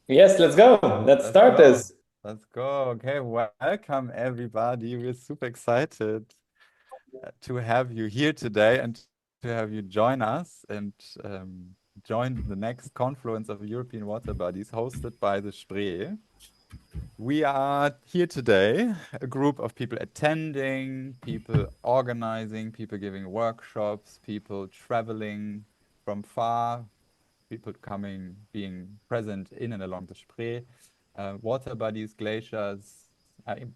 Yes, let's go. Let's Let's start go. this. Let's go. Okay, welcome everybody. We're super excited to have you here today and to have you join us and join the next Confluence of European Water Bodies hosted by the Spree. We are here today, a group of people attending, people organizing, people giving workshops, people traveling from far, people coming, being present in and along the Spree, water bodies, glaciers,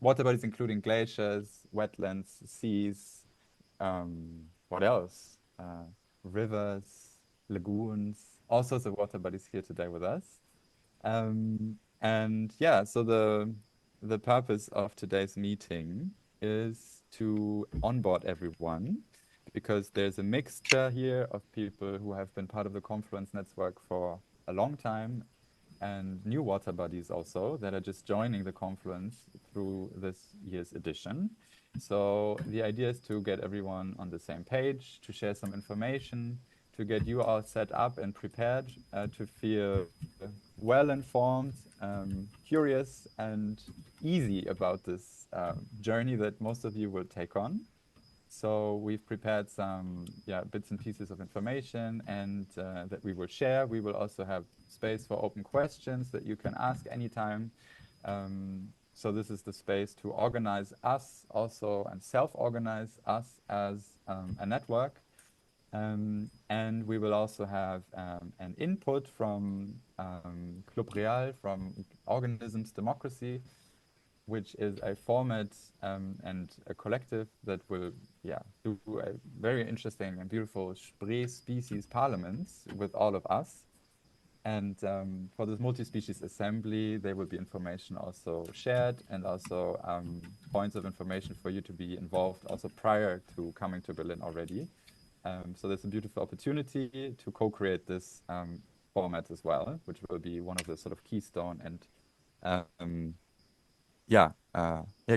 water bodies including glaciers, wetlands, seas, what else? Rivers, lagoons, all sorts of water bodies here today with us. And yeah, so the purpose of today's meeting is to onboard everyone because there's a mixture here of people who have been part of the Confluence network for a long time and new water bodies also that are just joining the Confluence through this year's edition. So the idea is to get everyone on the same page, to share some information, to get you all set up and prepared to feel well informed, curious, and easy about this journey that most of you will take on. So we've prepared some bits and pieces of information and that we will share. We will also have space for open questions that you can ask anytime. So this is the space to organize us also and self-organize us as a network. And we will also have an input from Club Real, from Organisms Democracy, which is a format and a collective that will, do a very interesting and beautiful Spree species parliaments with all of us. And for this multi-species assembly, there will be information also shared and also points of information for you to be involved also prior to coming to Berlin already. So there's a beautiful opportunity to co-create this format as well, which will be one of the sort of keystone and um,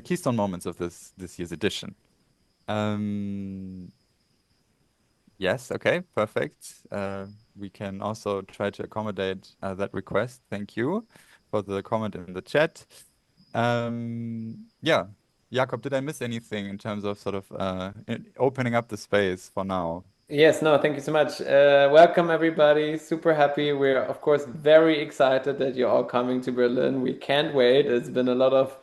keystone moments of this year's edition. Um, yes, okay, perfect. We can also try to accommodate that request. Thank you for the comment in the chat. Yeah, Jakob, did I miss anything in terms of sort of opening up the space for now? Yes, no, thank you so much. Welcome, everybody. Super happy. We're, of course, very excited that you're all coming to Berlin. We can't wait. It's been a lot of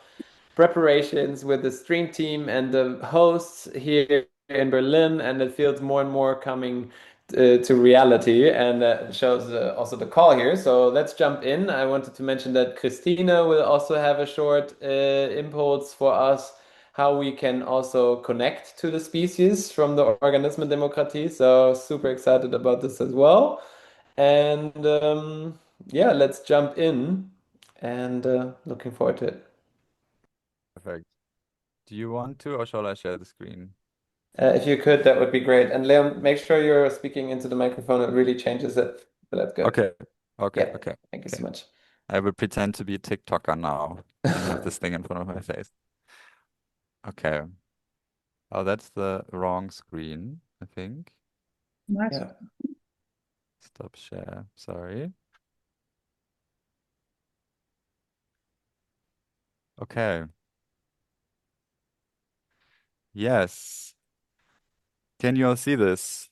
preparations with the stream team and the hosts here in Berlin, and it feels more and more coming to reality. And that shows also the call here. So let's jump in. I wanted to mention that Christina will also have a short impulse for us how we can also connect to the species from the Organismen Demokratie. So super excited about this as well. And yeah, let's jump in and looking forward to it. Perfect. Do you want to, or shall I share the screen? If you could, that would be great. And Leon, make sure you're speaking into the microphone. It really changes it. So that's good. Okay, okay, Yeah, okay, thank you so okay. much. I will pretend to be a TikToker now and have this thing in front of my face. Okay. Oh, that's the wrong screen, I think. Nice. Yeah. Stop share. Sorry. Okay. Yes. Can you all see this?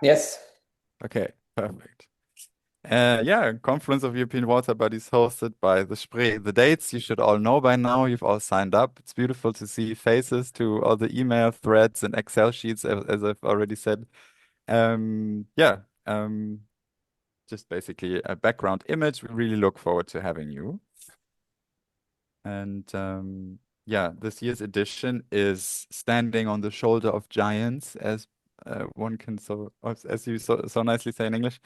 Yes. Okay, perfect. Yeah, Confluence of European Water Bodies hosted by the Spree. The dates you should all know by now. You've all signed up. It's beautiful to see faces to all the email threads and Excel sheets, as I've already said. Yeah, just basically a background image. We really look forward to having you. And yeah, this year's edition is standing on the shoulder of giants, as one can as you so nicely say in English.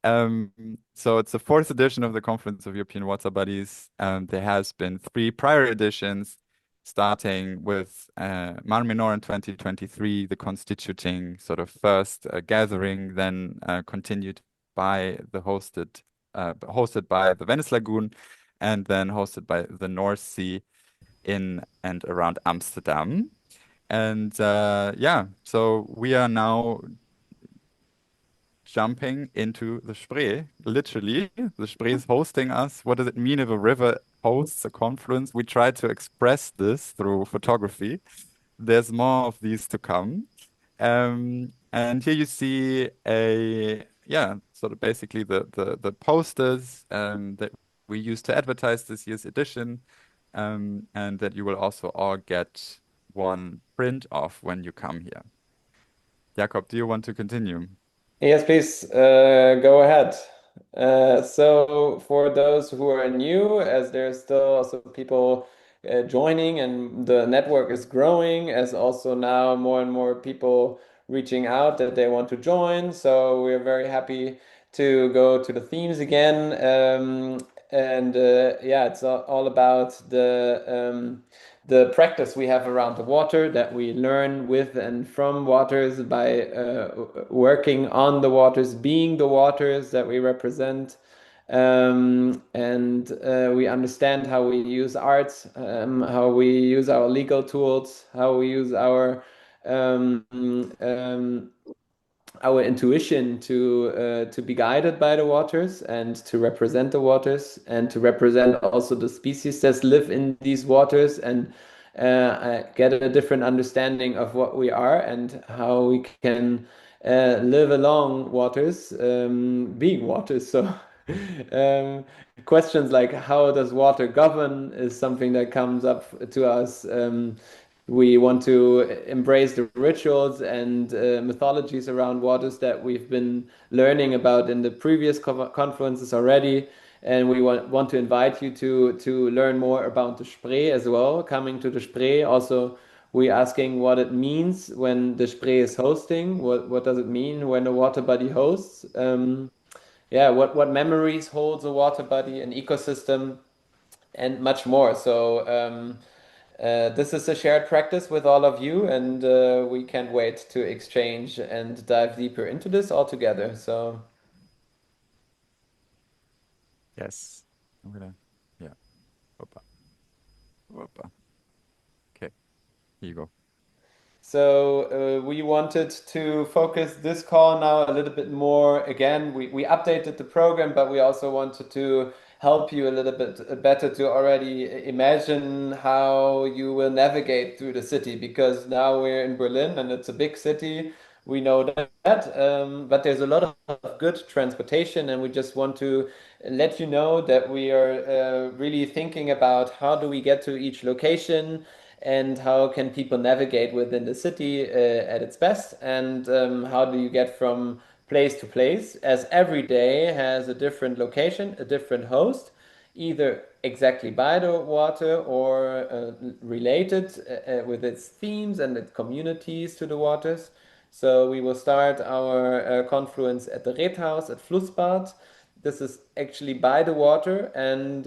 So it's the fourth edition of the Confluence of European Water Bodies. There has been three prior editions, starting with Mar Menor in 2023, the constituting sort of first gathering, then continued by the hosted by the Venice Lagoon, and then hosted by the North Sea in and around Amsterdam. And yeah, so we are now jumping into the Spree. Literally, the Spree is hosting us. What does it mean if a river hosts a confluence? We try to express this through photography. There's more of these to come. And here you see yeah, sort of basically the posters that we use to advertise this year's edition, and that you will also all get one print of when you come here. Jakob, do you want to continue? Yes, please go ahead. So, for those who are new, as there's still also people joining and the network is growing, as also now more and more people reaching out that they want to join. So, we're very happy to go to the themes again. And yeah, it's all about the practice we have around the water that we learn with and from waters by working on the waters, being the waters that we represent. And we understand how we use art, how we use our legal tools, how we use um, um, our intuition to be guided by the waters and to represent the waters and to represent also the species that live in these waters and get a different understanding of what we are and how we can live along waters, being waters. So um, questions like how does water govern is something that comes up to us. We want to embrace the rituals and mythologies around waters that we've been learning about in the previous conferences already. And we want to invite you to learn more about the Spree as well, coming to the Spree. Also, we asking what it means when the Spree is hosting. What does it mean when a water body hosts? Yeah, what memories holds a water body, an ecosystem, and much more. So this is a shared practice with all of you, and we can't wait to exchange and dive deeper into this all together. So, Yes. I'm gonna, yeah. Opa. Opa. Okay. Here you go. we wanted to focus this call now a little bit more. Again, we updated the program, but we also wanted to help you a little bit better to already imagine how you will navigate through the city because now we're in Berlin and it's a big city. We know that, but there's a lot of good transportation, and we just want to let you know that we are really thinking about how do we get to each location and how can people navigate within the city at its best, and how do you get from place to place, as every day has a different location, a different host, either exactly by the water or related with its themes and its communities to the waters. So we will start our confluence at the Redhaus at Flussbad. This is actually by the water, and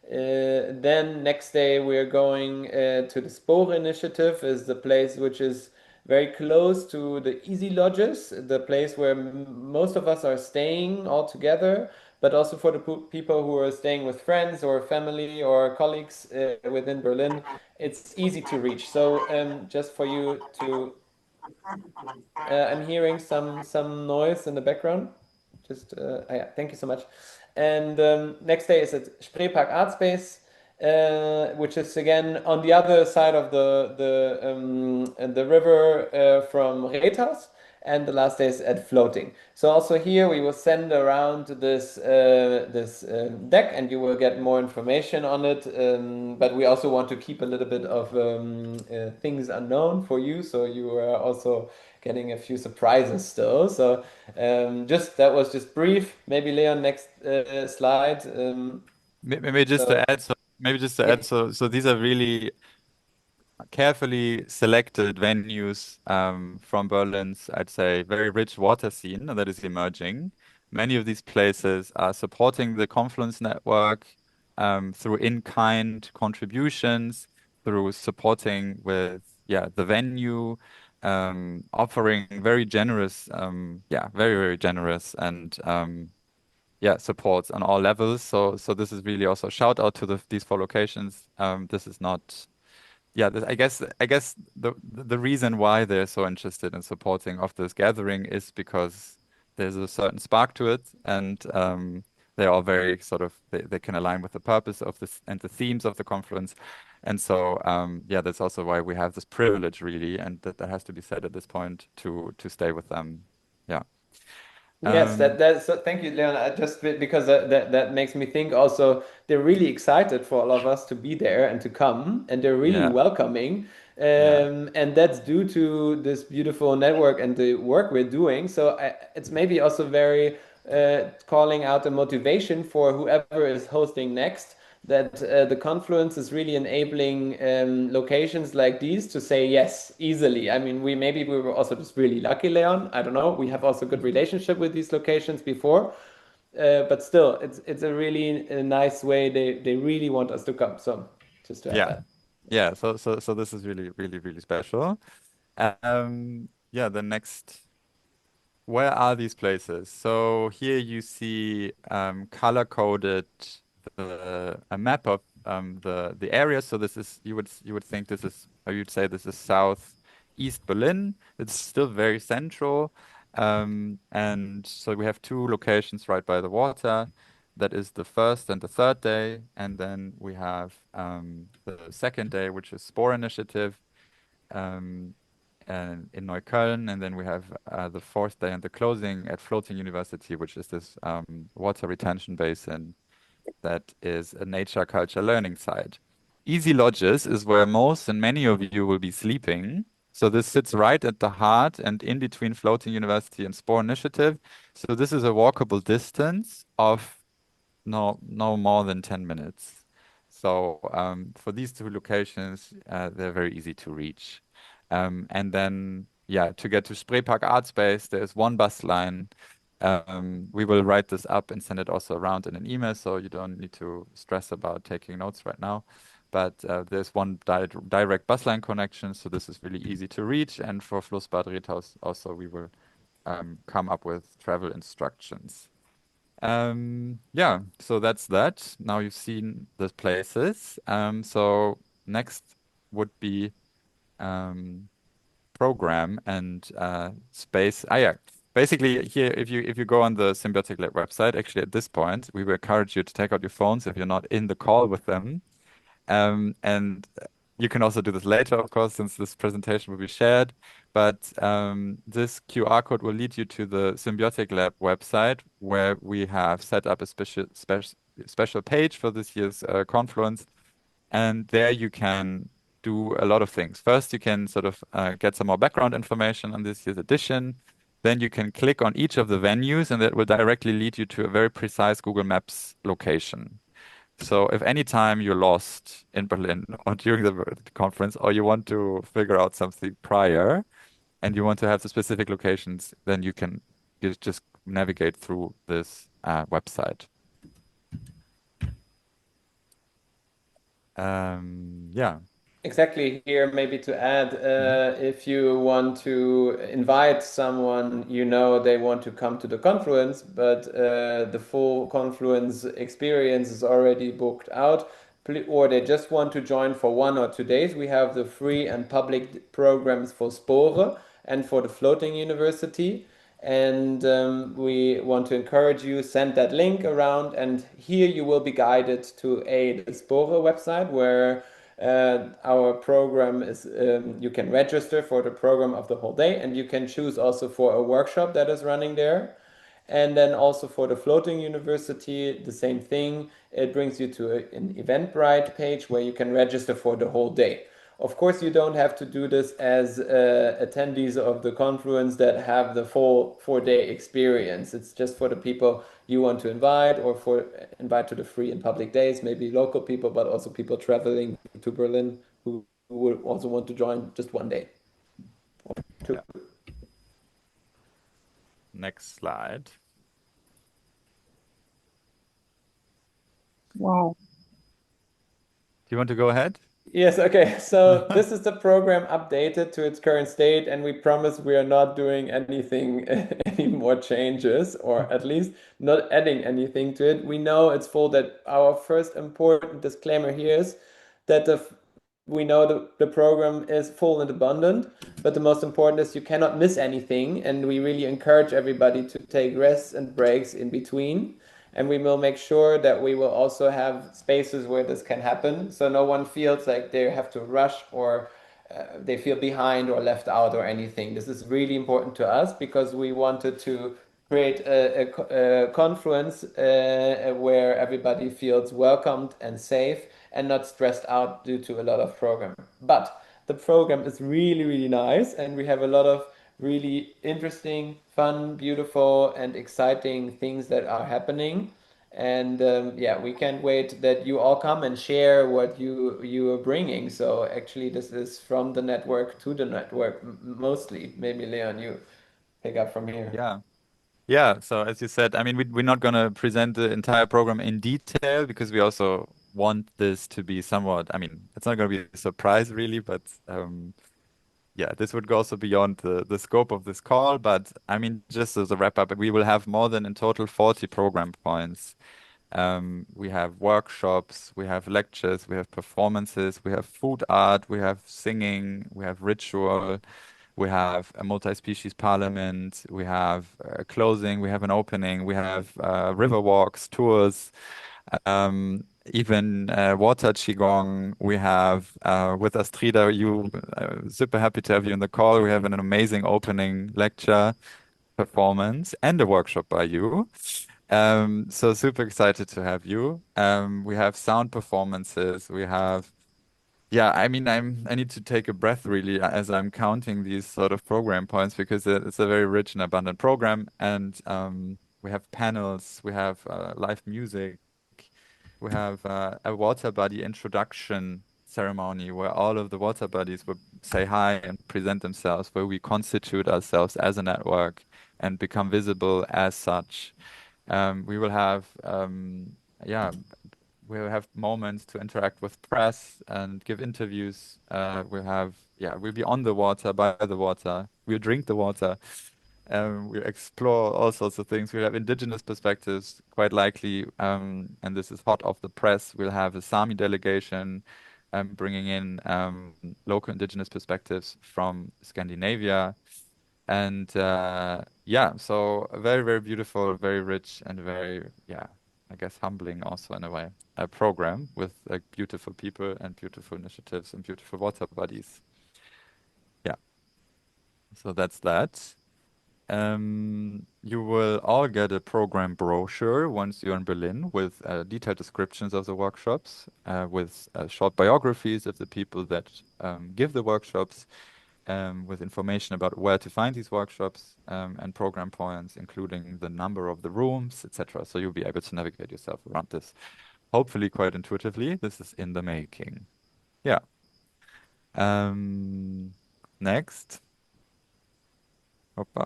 then next day we're going to the Spore Initiative, is the place which is very close to the Easy Lodges, the place where most of us are staying all together, but also for the people who are staying with friends or family or colleagues within Berlin, it's easy to reach. So just for you to I'm hearing some noise in the background. Just yeah, thank you so much. And next day is at Spreepark Art Space, which is again on the other side of the river from Retas. And the last day is at Floating. So also here we will send around this deck, and you will get more information on it. But we also want to keep a little bit of things unknown for you, so you are also getting a few surprises still. So just that was just brief. Maybe Leon, next slide. Maybe just So to add, maybe just to yeah, add, so these are really carefully selected venues from Berlin's, I'd say, very rich water scene that is emerging. Many of these places are supporting the Confluence network through in-kind contributions, through supporting with, yeah, the venue, offering very generous, yeah, very, very generous and yeah, supports on all levels. So this is really also a shout out to these four locations. This is not yeah, I guess the reason why they're so interested in supporting of this gathering is because there's a certain spark to it, and they're all very sort of they can align with the purpose of this and the themes of the conference. And so yeah, that's also why we have this privilege really, and that has to be said at this point to stay with them. Yeah. Yes, Um, that's so thank you, Leon. Just because that makes me think also they're really excited for all of us to be there and to come, and they're really yeah, welcoming. yeah, And that's due to this beautiful network and the work we're doing. So it's maybe also very calling out the motivation for whoever is hosting next, that the Confluence is really enabling locations like these to say yes easily. I mean, we were also just really lucky, Leon. I don't know. We have also good relationship with these locations before, but still, it's a really nice way. They really want us to come. So just to add yeah, that. yeah. So this is really, really, really special. Yeah, the next. Where are these places? So here you see color-coded a map of the area. So this is you would think this is, or you'd say this is southeast Berlin. It's still very central. And so we have two locations right by the water. That is the first and the third day, and then we have the second day, which is Spore Initiative. Um, and in Neukölln, and then we have the fourth day and the closing at Floating University, which is this water retention basin that is a nature culture learning site. Easy Lodges is where most and many of you will be sleeping. So this sits right at the heart and in between Floating University and Spore Initiative. So this is a walkable distance of no more than 10 minutes. So for these two locations, they're very easy to reach. And then, yeah, to get to Spreepark Art Space, there's one bus line. We will write this up and send it also around in an email, so you don't need to stress about taking notes right now. But there's one direct bus line connection, so this is really easy to reach. And for Flussbad Redhaus also, we will come up with travel instructions. Yeah, so that's that. Now you've seen the places. So next would be um, program and space. Ah, yeah. Basically, here, if you go on the Symbiotic Lab website, actually at this point, we will encourage you to take out your phones if you're not in the call with them. And you can also do this later, of course, since this presentation will be shared. But this QR code will lead you to the Symbiotic Lab website, where we have set up a special page for this year's Confluence. And there you can do a lot of things. First, you can sort of get some more background information on this year's edition. Then you can click on each of the venues, and that will directly lead you to a very precise Google Maps location. So if any time you're lost in Berlin or during the conference, or you want to figure out something prior and you want to have the specific locations, then you can just navigate through this website. Yeah. Exactly, here maybe to add, Mhm. if you want to invite someone, you know they want to come to the Confluence, but the full Confluence experience is already booked out, or they just want to join for 1 or 2 days, we have the free and public programs for Spore and for the Floating University. And we want to encourage you, send that link around, and here you will be guided to the Spore website, where our program is, you can register for the program of the whole day, and you can choose also for a workshop that is running there. And then also for the Floating University, the same thing. It brings you to an Eventbrite page where you can register for the whole day. Of course, you don't have to do this as attendees of the Confluence that have the full 4 day experience. It's just for the people you want to invite, or for invite to the free and public days, maybe local people, but also people traveling to Berlin who would also want to join just 1 day. Two. Yeah. Next slide. Wow. Do you want to go ahead? Yes, okay. So this is the program updated to its current state, and we promise we are not doing anything, any more changes, or at least not adding anything to it. We know it's full. That our first important disclaimer here is that the we know the program is full and abundant, but the most important is you cannot miss anything. And we really encourage everybody to take rests and breaks in between. And we will make sure that we will also have spaces where this can happen. So no one feels like they have to rush or they feel behind or left out or anything. This is really important to us because we wanted to create a confluence where everybody feels welcomed and safe and not stressed out due to a lot of program. But the program is really, really nice, and we have a lot of really interesting, fun, beautiful, and exciting things that are happening. And yeah, we can't wait that you all come and share what you are bringing. So actually, this is from the network to the network mostly. Maybe Leon, you pick up from here. Yeah. Yeah, so as you said, I mean, we're not going to present the entire program in detail because we also want this to be somewhat, I mean, it's not going to be a surprise really, but yeah, this would go also beyond the scope of this call. But I mean, just as a wrap up, we will have more than in total 40 program points. We have workshops, we have lectures, we have performances, we have food art, we have singing, we have ritual, we have a multi-species parliament, we have a closing, we have an opening, we have river walks, tours, even water qigong. We have with Astrida, you super happy to have you in the call. We have an amazing opening lecture performance and a workshop by you. So super excited to have you. We have sound performances. We have, yeah, I mean, I need to take a breath really as I'm counting these sort of program points because it's a very rich and abundant program. And we have panels, we have live music, we have a water buddy introduction ceremony where all of the water buddies will say hi and present themselves, where we constitute ourselves as a network and become visible as such. We will have, yeah, we'll have moments to interact with press and give interviews. We'll have, yeah, we'll be on the water, by the water. We'll drink the water. We'll explore all sorts of things. We'll have indigenous perspectives, quite likely, and this is hot off the press. We'll have a Sami delegation, bringing in local indigenous perspectives from Scandinavia. And yeah, so a very, very beautiful, very rich, and very, yeah, I guess humbling also in a way, a program with like beautiful people and beautiful initiatives and beautiful water bodies. Yeah, so that's that. You will all get a program brochure once you're in Berlin with detailed descriptions of the workshops, with short biographies of the people that give the workshops, with information about where to find these workshops, and program points, including the number of the rooms, etc. So you'll be able to navigate yourself around this, hopefully quite intuitively. This is in the making. Yeah. Next. Hoppa.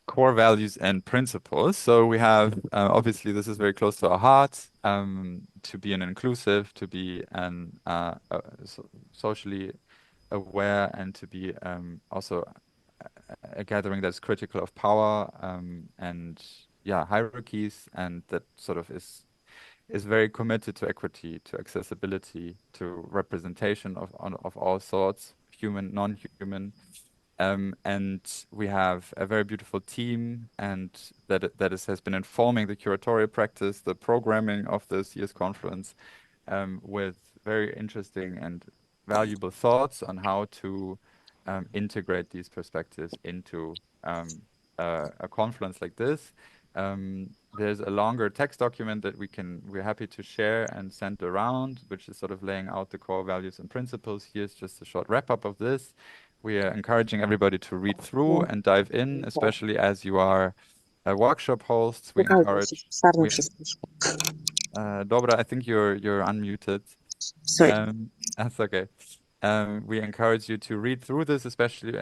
Core values and principles. So we have, obviously, this is very close to our heart, to be an inclusive, to be an socially aware, and to be also a gathering that's critical of power, and yeah, hierarchies, and that sort of is very committed to equity, to accessibility, to representation of all sorts, human, non-human. And we have a very beautiful team, and has been informing the curatorial practice, the programming of this year's conference, with very interesting and valuable thoughts on how to integrate these perspectives into a conference like this. There's a longer text document that we're happy to share and send around, which is sort of laying out the core values and principles. Here's just a short wrap up of this. We are encouraging everybody to read through and dive in, especially as you are workshop hosts. We encourage, we, Dobra, I think you're unmuted. Sorry. That's okay. We encourage you to read through this, especially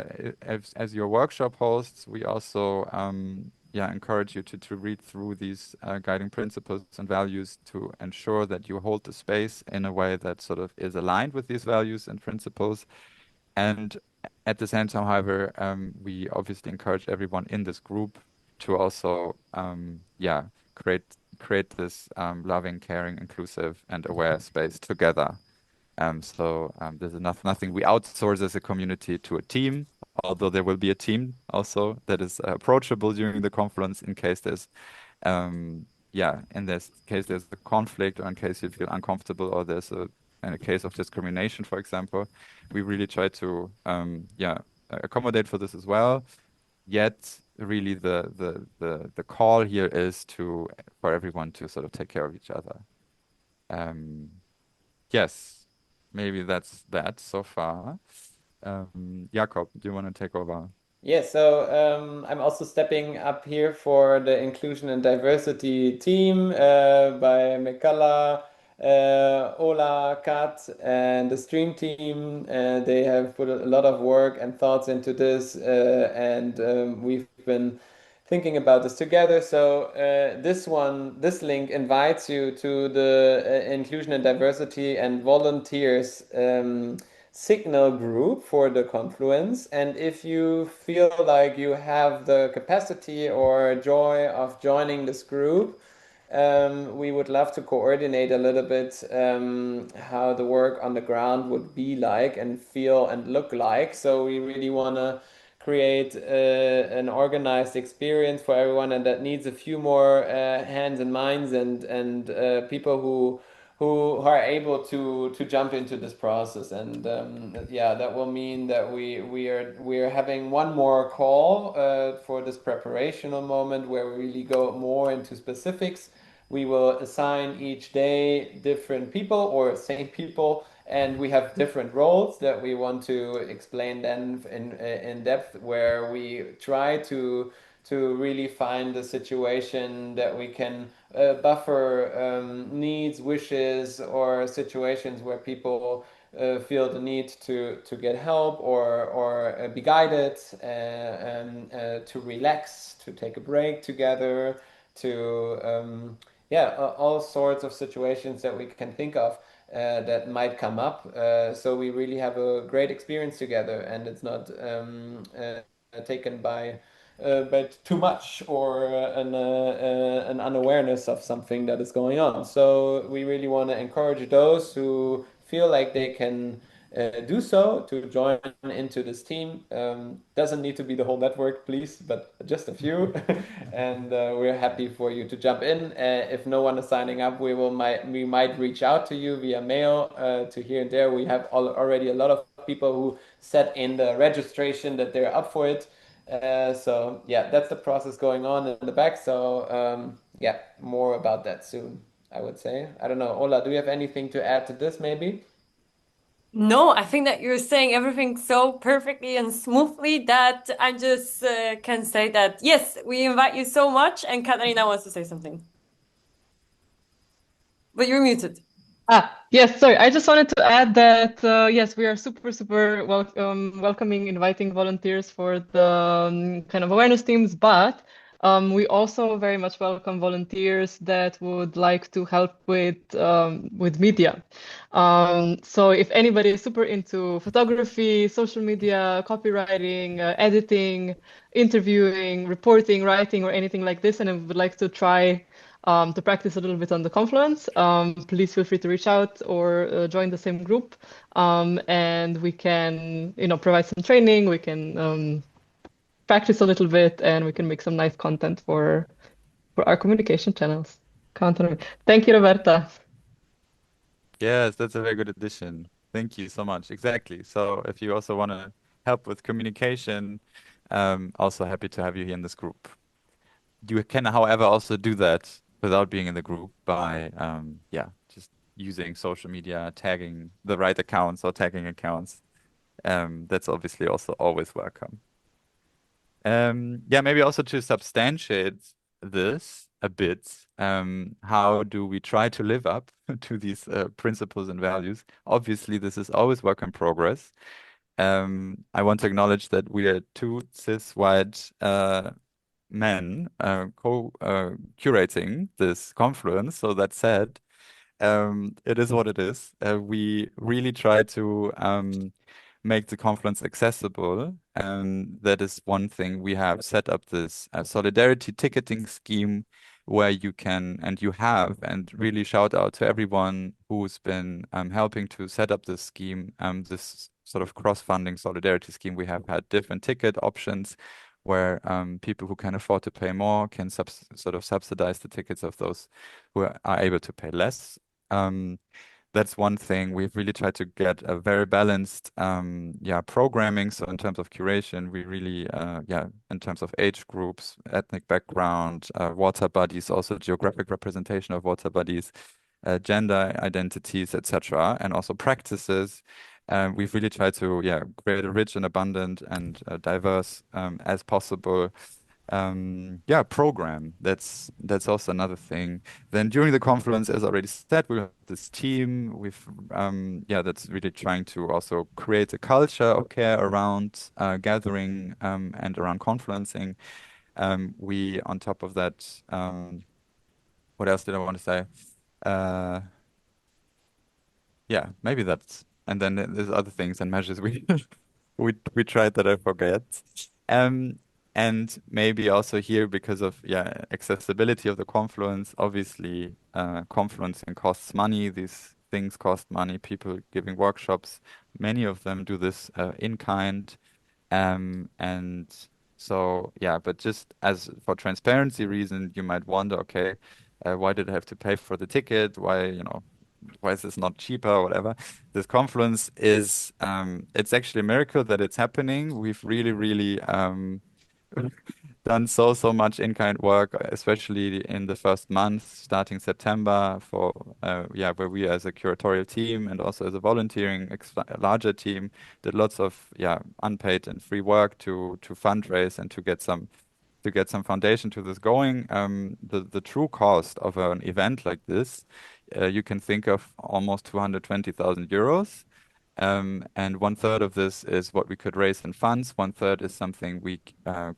as your workshop hosts. We also, yeah, encourage you to read through these guiding principles and values to ensure that you hold the space in a way that sort of is aligned with these values and principles. And at the same time, however, we obviously encourage everyone in this group to also, yeah, create create this loving, caring, inclusive, and aware space together. This is nothing we outsource as a community to a team, although there will be a team also that is approachable during the conference in case there's in this case there's a conflict, or in case you feel uncomfortable, or there's in a case of discrimination, for example. We really try to accommodate for this as well. Yet really the call here is to for everyone to sort of take care of each other. Um, yes, maybe that's that so far. Jakob, do you want to take over? Yeah, so I'm also stepping up here for the inclusion and diversity team by Mekala, Ola, Kat, and the stream team. They have put a lot of work and thoughts into this, and we've been thinking about this together. So this link invites you to the inclusion and diversity and volunteers. Signal group for the Confluence. And if you feel like you have the capacity or joy of joining this group, we would love to coordinate a little bit how the work on the ground would be like and feel and look like. So we really want to create an organized experience for everyone, and that needs a few more hands and minds and people who are able to jump into this process. And yeah, that will mean that we are having one more call for this preparational moment where we really go more into specifics. We will assign each day different people or same people, and we have different roles that we want to explain then in depth, where we try to really find a situation that we can buffer needs, wishes, or situations where people feel the need to get help or be guided, and to relax, to take a break together, to all sorts of situations that we can think of that might come up. So we really have a great experience together, and it's not taken by too much or an unawareness of something that is going on. So we really want to encourage those who feel like they can do so to join into this team. Doesn't need to be the whole network, please, but just a few. And we're happy for you to jump in. If no one is signing up, we might reach out to you via mail to here and there. We have already a lot of people who set in the registration that they're up for it. So yeah, that's the process going on in the back. So yeah, more about that soon, I would say. I don't know, Ola, do you have anything to add to this maybe? No, I think that you're saying everything so perfectly and smoothly that I just can say that yes, we invite you so much. And Katarina wants to say something, but you're muted. Yes, sorry. I just wanted to add that yes, we are super welcoming, inviting volunteers for the kind of awareness teams, but we also very much welcome volunteers that would like to help with media. So if anybody is super into photography, social media, copywriting, editing, interviewing, reporting, writing, or anything like this, and would like to try to practice a little bit on the Confluence, please feel free to reach out or join the same group, and we can, provide some training. We can practice a little bit, and we can make some nice content for our communication channels. Count on me. Thank you, Roberta. Yes, that's a very good addition. Thank you so much. Exactly. So if you also want to help with communication, also happy to have you here in this group. You can, however, also do that without being in the group by, just using social media, tagging the right accounts or tagging accounts. That's obviously also always welcome. Maybe also to substantiate this a bit, how do we try to live up to these principles and values? Obviously, this is always work in progress. I want to acknowledge that we are two cis white men co-curating this Confluence. So that said, it is what it is. We really try to make the Confluence accessible. And that is one thing. We have set up this solidarity ticketing scheme where you can, and you have, and really shout out to everyone who's been helping to set up this scheme, this sort of cross-funding solidarity scheme. We have had different ticket options where people who can afford to pay more can sort of subsidize the tickets of those who are able to pay less. That's one thing. We've really tried to get a very balanced, programming. So in terms of curation, we really, in terms of age groups, ethnic background, water bodies, also geographic representation of water bodies, gender identities, etc., and also practices. We've really tried to, create a rich and abundant and diverse as possible program. That's also another thing. Then during the Confluence, as already said, we have this team. That's really trying to also create a culture of care around gathering and around confluencing. We, on top of that, what else did I want to say? Uh, yeah, maybe that's, and then there's other things and measures we we tried that I forget. Um, and maybe also here because of accessibility of the Confluence, obviously confluencing costs money. These things cost money. People giving workshops, many of them do this in kind. And so but just as for transparency reason, you might wonder, okay, why did I have to pay for the ticket? Why is this not cheaper or whatever? This Confluence is, it's actually a miracle that it's happening. We've really, really done so much in-kind work, especially in the first month, starting September, for where we as a curatorial team and also as a volunteering larger team did lots of unpaid and free work to fundraise and to get some foundation to this going. The true cost of an event like this, you can think of almost 220,000 euros. And one third of this is what we could raise in funds. One third is something we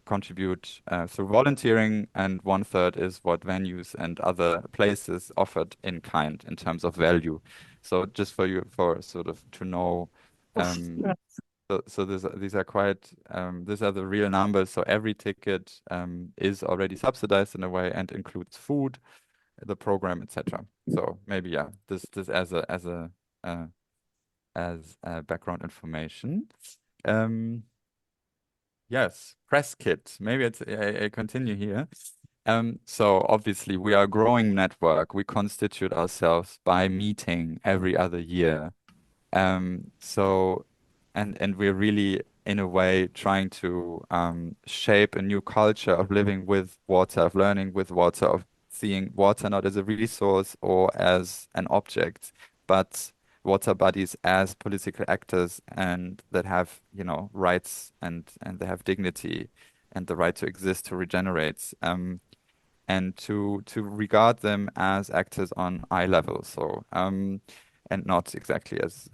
contribute through volunteering, and one third is what venues and other places offered in kind in terms of value. So just for you, for sort of to know, um, these are quite, these are the real numbers. So every ticket is already subsidized in a way and includes food, the program, etc. So maybe this uh, as background information. Um, yes, press kit. Maybe I continue here. So obviously we are a growing network. We constitute ourselves by meeting every other year. So, and we're really, in a way, trying to shape a new culture of living with water, of learning with water, of seeing water not as a resource or as an object, but water bodies as political actors and that have, rights and they have dignity and the right to exist, to regenerate. And to regard them as actors on eye level. So and not exactly as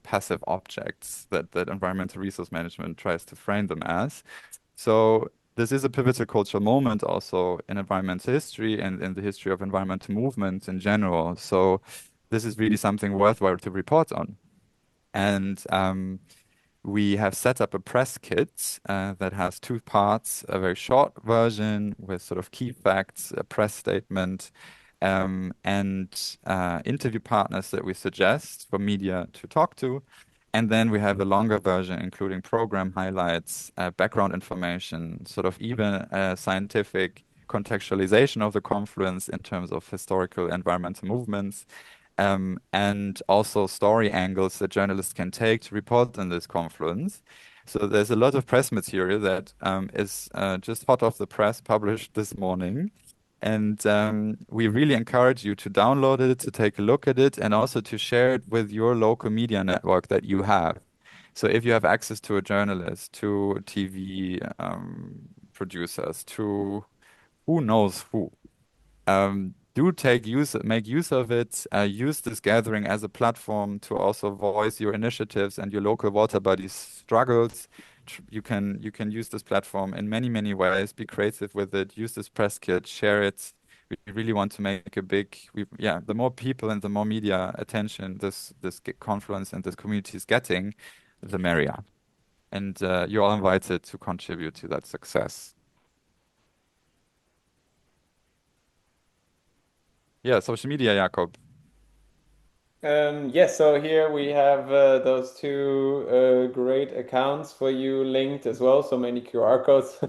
passive objects that environmental resource management tries to frame them as. So this is a pivotal cultural moment also in environmental history and in the history of environmental movements in general. So this is really something worthwhile to report on. And we have set up a press kit that has two parts, a very short version with sort of key facts, a press statement, and interview partners that we suggest for media to talk to. And then we have a longer version, including program highlights, background information, sort of even a scientific contextualization of the Confluence in terms of historical environmental movements, and also story angles that journalists can take to report on this Confluence. So there's a lot of press material that is just hot off the press, published this morning. And we really encourage you to download it, to take a look at it, and also to share it with your local media network that you have. So if you have access to a journalist, to TV producers, to who knows who, make use of it. Use this gathering as a platform to also voice your initiatives and your local water bodies' struggles. You can use this platform in many ways. Be creative with it. Use this press kit. Share it. We really want to make a big. The more people and the more media attention this Confluence and this community is getting, the merrier. And you're all invited to contribute to that success. Yeah, social media, Jakob. Yes, so here we have those two great accounts for you linked as well, so many QR codes,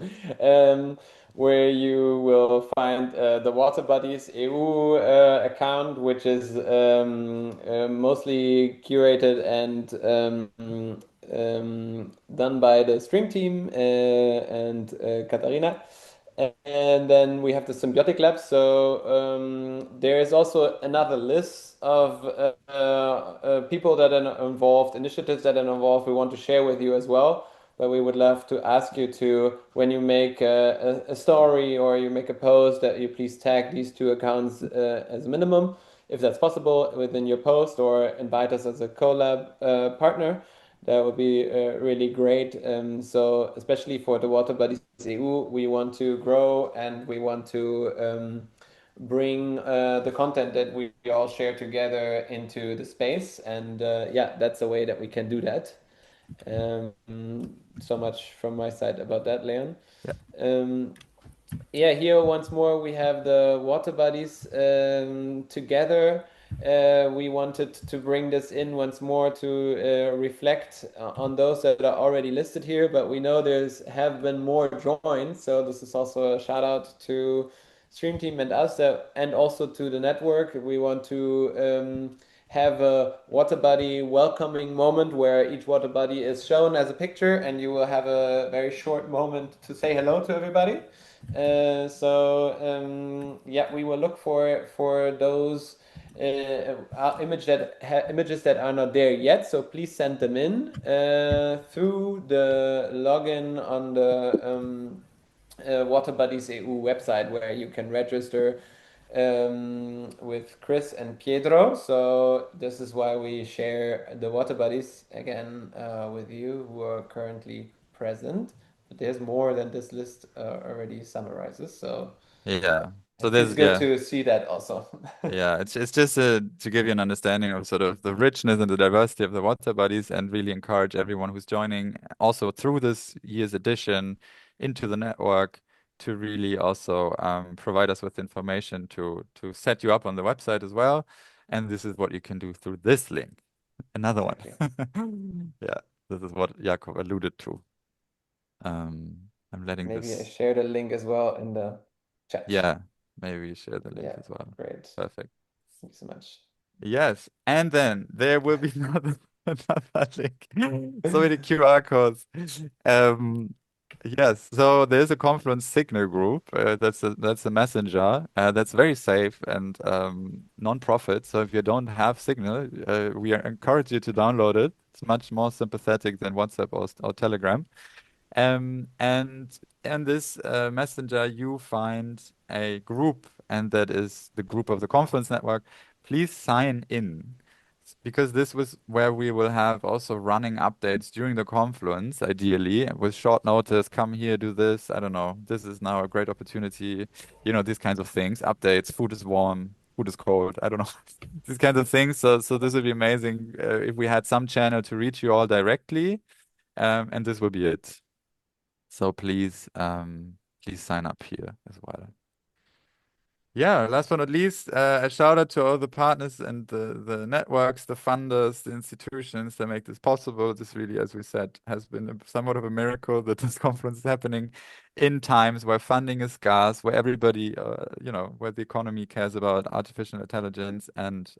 where you will find the Water Buddies EU account, which is mostly curated and done by the stream team and Katharina. And then we have the symbiotic lab. So there is also another list of people that are involved, initiatives that are involved. We want to share with you as well. But we would love to ask you to, when you make a story or you make a post, that you please tag these two accounts as a minimum, if that's possible, within your post, or invite us as a collab partner. That would be really great. So especially for the Water Buddies EU, we want to grow and we want to bring the content that we all share together into the space. And yeah, that's a way that we can do that. So much from my side about that, Leon. Yeah. Yeah, here once more we have the Water Buddies together. We wanted to bring this in once more to reflect on those that are already listed here, but we know there's have been more joined, so this is also a shout out to Stream Team and us, and also to the network. We want to have a Water Buddy welcoming moment where each Water Buddy is shown as a picture, and you will have a very short moment to say hello to everybody. Yeah, we will look for those images that are not there yet. So please send them in through the login on the Water Buddies EU website, where you can register with Chris and Pietro. So this is why we share the Water Buddies again with you who are currently present. But there's more than this list already summarizes. So Yeah. So it's there's good yeah. to see that also. Yeah, it's just to give you an understanding of sort of the richness and the diversity of the Water Buddies, and really encourage everyone who's joining also through this year's edition into the network to really also provide us with information to set you up on the website as well. And this is what you can do through this link. Another one. Yeah, this is what Jakob alluded to. I'm letting Maybe I this. share the link as well in the chat. Yeah, maybe share the link Yeah, as well. great. Perfect. Thank you so much. Yes, and then there will be another link. So many QR codes. Yes, so there's a Confluence Signal group. That's a messenger that's very safe and non-profit. So if you don't have Signal, we encourage you to download it. It's much more sympathetic than WhatsApp or Telegram. And in this messenger, you find a group, and that is the group of the Confluence Network. Please sign in, because this was where we will have also running updates during the Confluence, ideally, with short notice. Come here, do this. I don't know. This is now a great opportunity. These kinds of things. Updates. Food is warm. Food is cold. I don't know. These kinds of things. So this would be amazing if we had some channel to reach you all directly. And this will be it. So please sign up here as well. Yeah, last but not least, a shout out to all the partners and the networks, the funders, the institutions that make this possible. This really, as we said, has been somewhat of a miracle that this conference is happening in times where funding is scarce, where everybody, where the economy cares about artificial intelligence and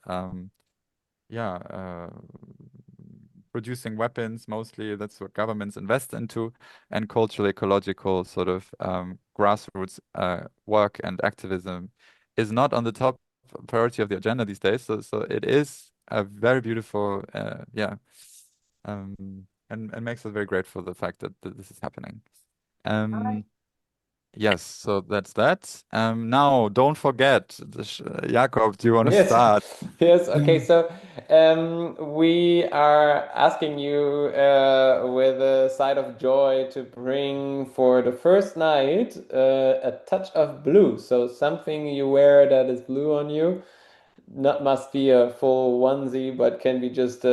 producing weapons mostly. That's what governments invest into, and cultural, ecological sort of grassroots work and activism is not on the top priority of the agenda these days. So it is a very beautiful, and makes us very grateful for the fact that this is happening. Yes, so that's that. Now, don't forget, Jakob, do you want to Yes, start? yes. Okay, so we are asking you with a side of joy to bring for the first night a touch of blue. So something you wear that is blue on you. Not must be a full onesie, but can be just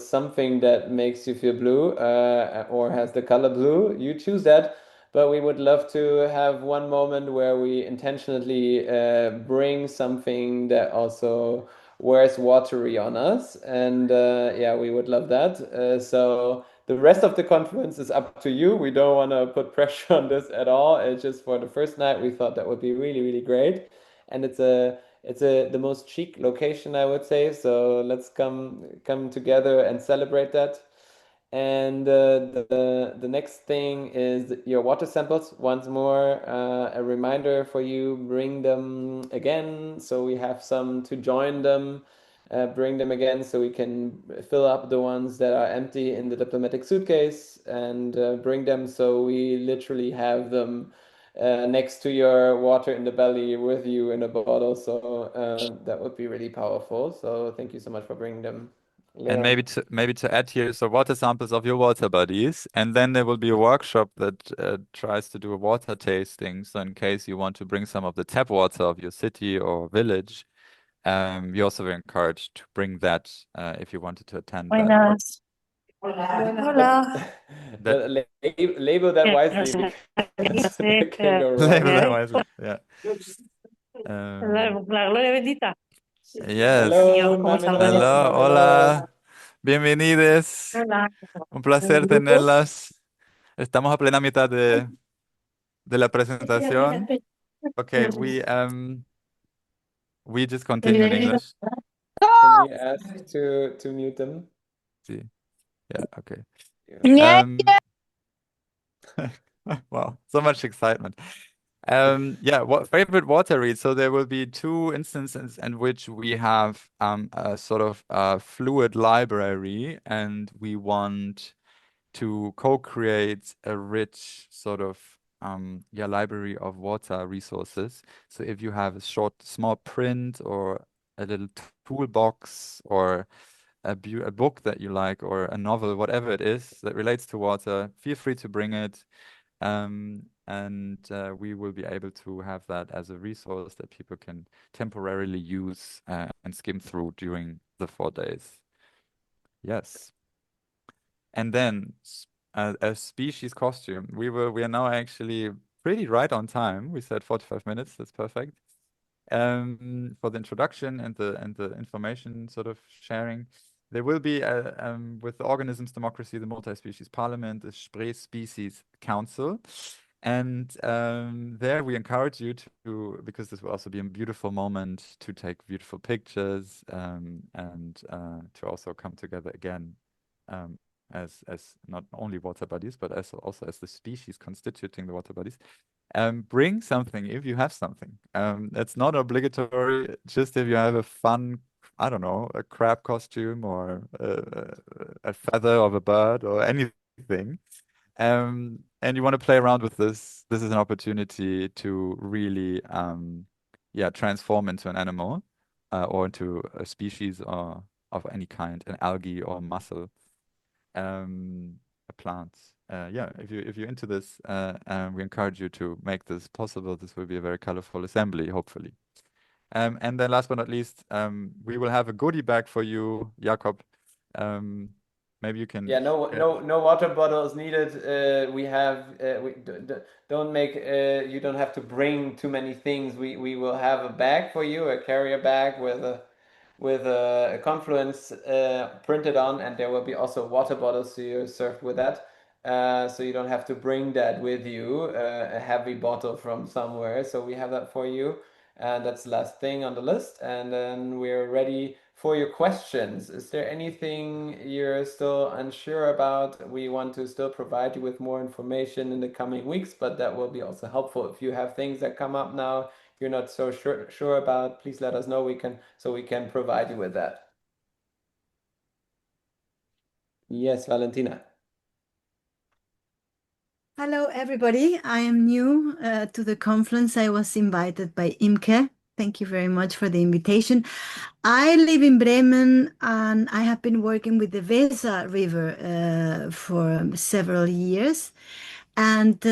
something that makes you feel blue or has the color blue. You choose that. but we would love to have one moment where we intentionally bring something that also wears watery on us. And yeah, we would love that. So the rest of the conference is up to you. We don't want to put pressure on this at all. It's just for the first night, we thought that would be really, really great. And it's the most chic location, I would say. So let's come together and celebrate that. And the next thing is your water samples. Once more, a reminder for you, bring them again so we have some to join them. Bring them again so we can fill up the ones that are empty in the diplomatic suitcase, and bring them so we literally have them next to your water in the belly with you in a bottle. So that would be really powerful. So thank you so much for bringing them, And Leon. maybe to add here, so water samples of your water bodies, and then there will be a workshop that tries to do a water tasting. So in case you want to bring some of the tap water of your city or village, you're also very encouraged to bring that if you wanted to attend that. Buenas. Hola. But That label that No wisely sé because qué it can go label wrong. that hay. wisely. Yeah. Um, La gloria bendita. yes. Niño, Hello, ¿cómo están? Buenos días. Hello, Maminor. Hello. hola. Bienvenidos. Hola. Un placer tenerlas. Estamos a plena mitad de la presentación. Okay, we just continue in English. Can you ask to mute them? See. Yeah, okay. Yeah. Wow, so much excitement. Yeah, what favorite water read? So there will be two instances in which we have a sort of fluid library, and we want to co-create a rich sort of yeah, library of water resources. So if you have a small print or a little toolbox or a book that you like or a novel, whatever it is that relates to water, feel free to bring it. And we will be able to have that as a resource that people can temporarily use and skim through during the 4 days. Yes. And then a species costume. We are now actually pretty right on time. We said 45 minutes. That's perfect. For the introduction and the information sort of sharing. There will be with the organisms democracy, the multi-species parliament, the Spree-Species Council. And there we encourage you to, because this will also be a beautiful moment to take beautiful pictures and to also come together again as not only water bodies, but also as the species constituting the water bodies. Bring something if you have something. It's not obligatory, just if you have a fun, I don't know, a crab costume or a feather of a bird or anything. And you want to play around with this is an opportunity to really, yeah, transform into an animal or into a species or of any kind, an algae or mussel, a plant. Yeah, if you're into this, we encourage you to make this possible. This will be a very colorful assembly, hopefully. And then last but not least, we will have a goodie bag for you, Jakob. Maybe you can. Yeah, no water bottles needed. We have don't make you don't have to bring too many things. We will have a bag for you, a carrier bag with a Confluence printed on, and there will be also water bottles, so you're served with that. So you don't have to bring that with you, a heavy bottle from somewhere. So we have that for you, and that's the last thing on the list. And then we're ready for your questions. Is there anything you're still unsure about? We want to still provide you with more information in the coming weeks, but that will be also helpful. If you have things that come up now you're not so sure about, please let us know. We can provide you with that. Yes, Valentina. Hello, everybody. I am new to the conference. I was invited by Imke. Thank you very much for the invitation. I live in Bremen and I have been working with the Weser River for several years. And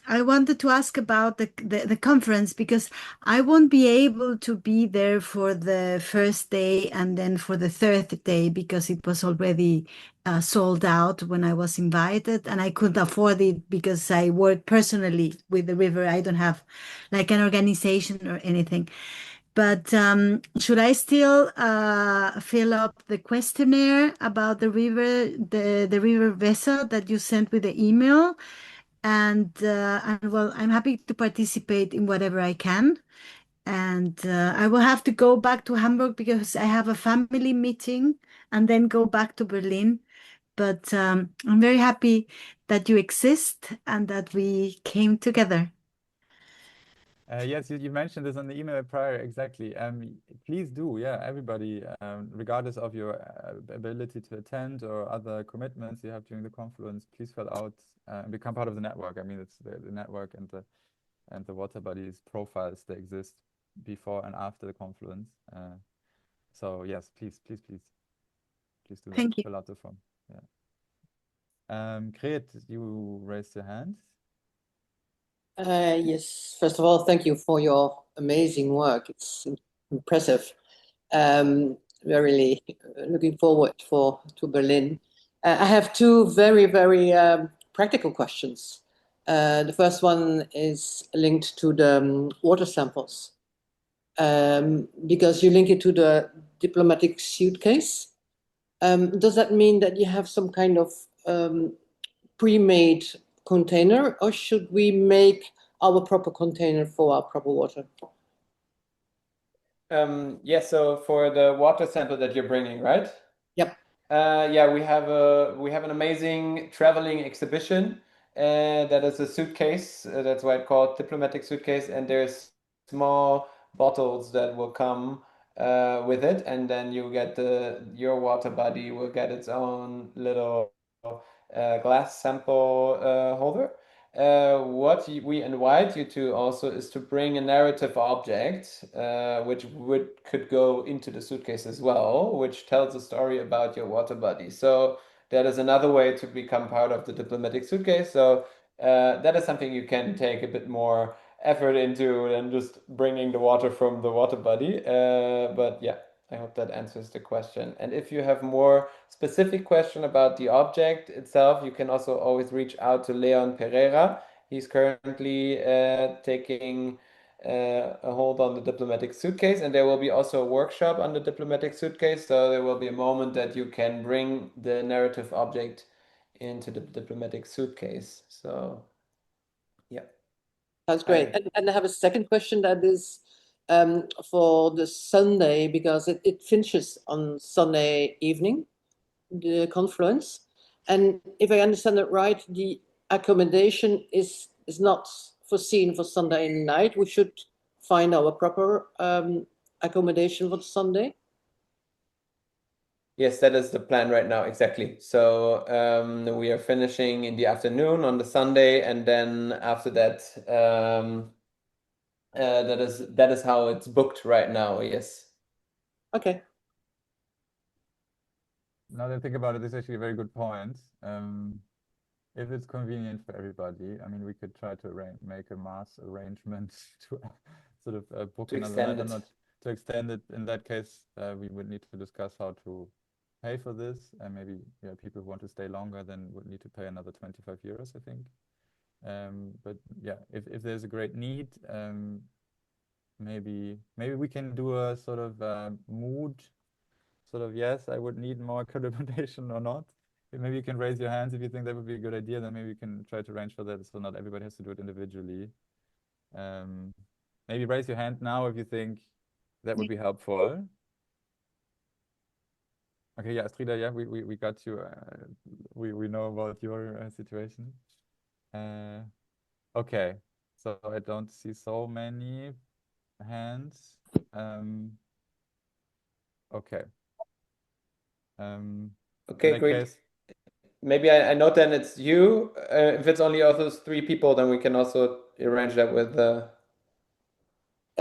I wanted to ask about the conference because I won't be able to be there for the first day and then for the third day because it was already sold out when I was invited, and I couldn't afford it because I work personally with the river. I don't have like an organization or anything. But should I still fill up the questionnaire about the river, the river vessel that you sent with the email? And well, I'm happy to participate in whatever I can. And I will have to go back to Hamburg because I have a family meeting and then go back to Berlin. But I'm very happy that you exist and that we came together. Yes, you mentioned this on the email prior, exactly. Please do, yeah, everybody, regardless of your ability to attend or other commitments you have during the Confluence, please fill out and become part of the network. I mean, it's the network and the water buddies profiles, they exist before and after the Confluence. So yes, please do that. Thank you. Fill out the form. Yeah. Gret, you raised your hand. Yes, first of all, thank you for your amazing work. It's impressive. We're really looking forward to Berlin. I have two very practical questions. The first one is linked to the water samples, because you link it to the diplomatic suitcase. Does that mean that you have some kind of pre-made container, or should we make our proper container for our proper water? Yeah, so for the water sample that you're bringing, right? Yep. Yeah, we have an amazing traveling exhibition, that is a suitcase. That's why it's called diplomatic suitcase, and there's small bottles that will come with it, and then you get your water buddy will get its own little glass sample holder. What we invite you to also is to bring a narrative object, which could go into the suitcase as well, which tells a story about your water buddy. So that is another way to become part of the diplomatic suitcase. So that is something you can take a bit more effort into than just bringing the water from the water buddy. But yeah, I hope that answers the question. And if you have more specific question about the object itself, you can also always reach out to Leon Pereira. He's currently taking a hold on the diplomatic suitcase, and there will be also a workshop on the diplomatic suitcase. So there will be a moment that you can bring the narrative object into the diplomatic suitcase. So yeah. That's great. And I have a second question that is for the Sunday, because it finishes on Sunday evening, the Confluence. And if I understand it right, the accommodation is not foreseen for Sunday night. We should find our proper accommodation for Sunday. Yes, that is the plan right now, exactly. So we are finishing in the afternoon on the Sunday, and then after that, that is how it's booked right now. Yes. Okay. Now that I think about it, this is actually a very good point. If it's convenient for everybody, I mean, we could try to make a mass arrangement to sort of book To another night. extend it. To extend it. In that case, we would need to discuss how to pay for this, and maybe people who want to stay longer then would need to pay another 25 euros, I think. But yeah, if there's a great need, maybe we can do a sort of mood. Sort of, yes, I would need more accommodation or not. Maybe you can raise your hands if you think that would be a good idea. Then maybe we can try to arrange for that, so not everybody has to do it individually. Maybe raise your hand now if you think that would be helpful. Okay, yeah, Astrida, yeah, we got you. We know about your situation. Okay, so I don't see so many hands. Okay. Okay, in that great. case, Maybe I note then it's you. If it's only of those three people, then we can also arrange that with.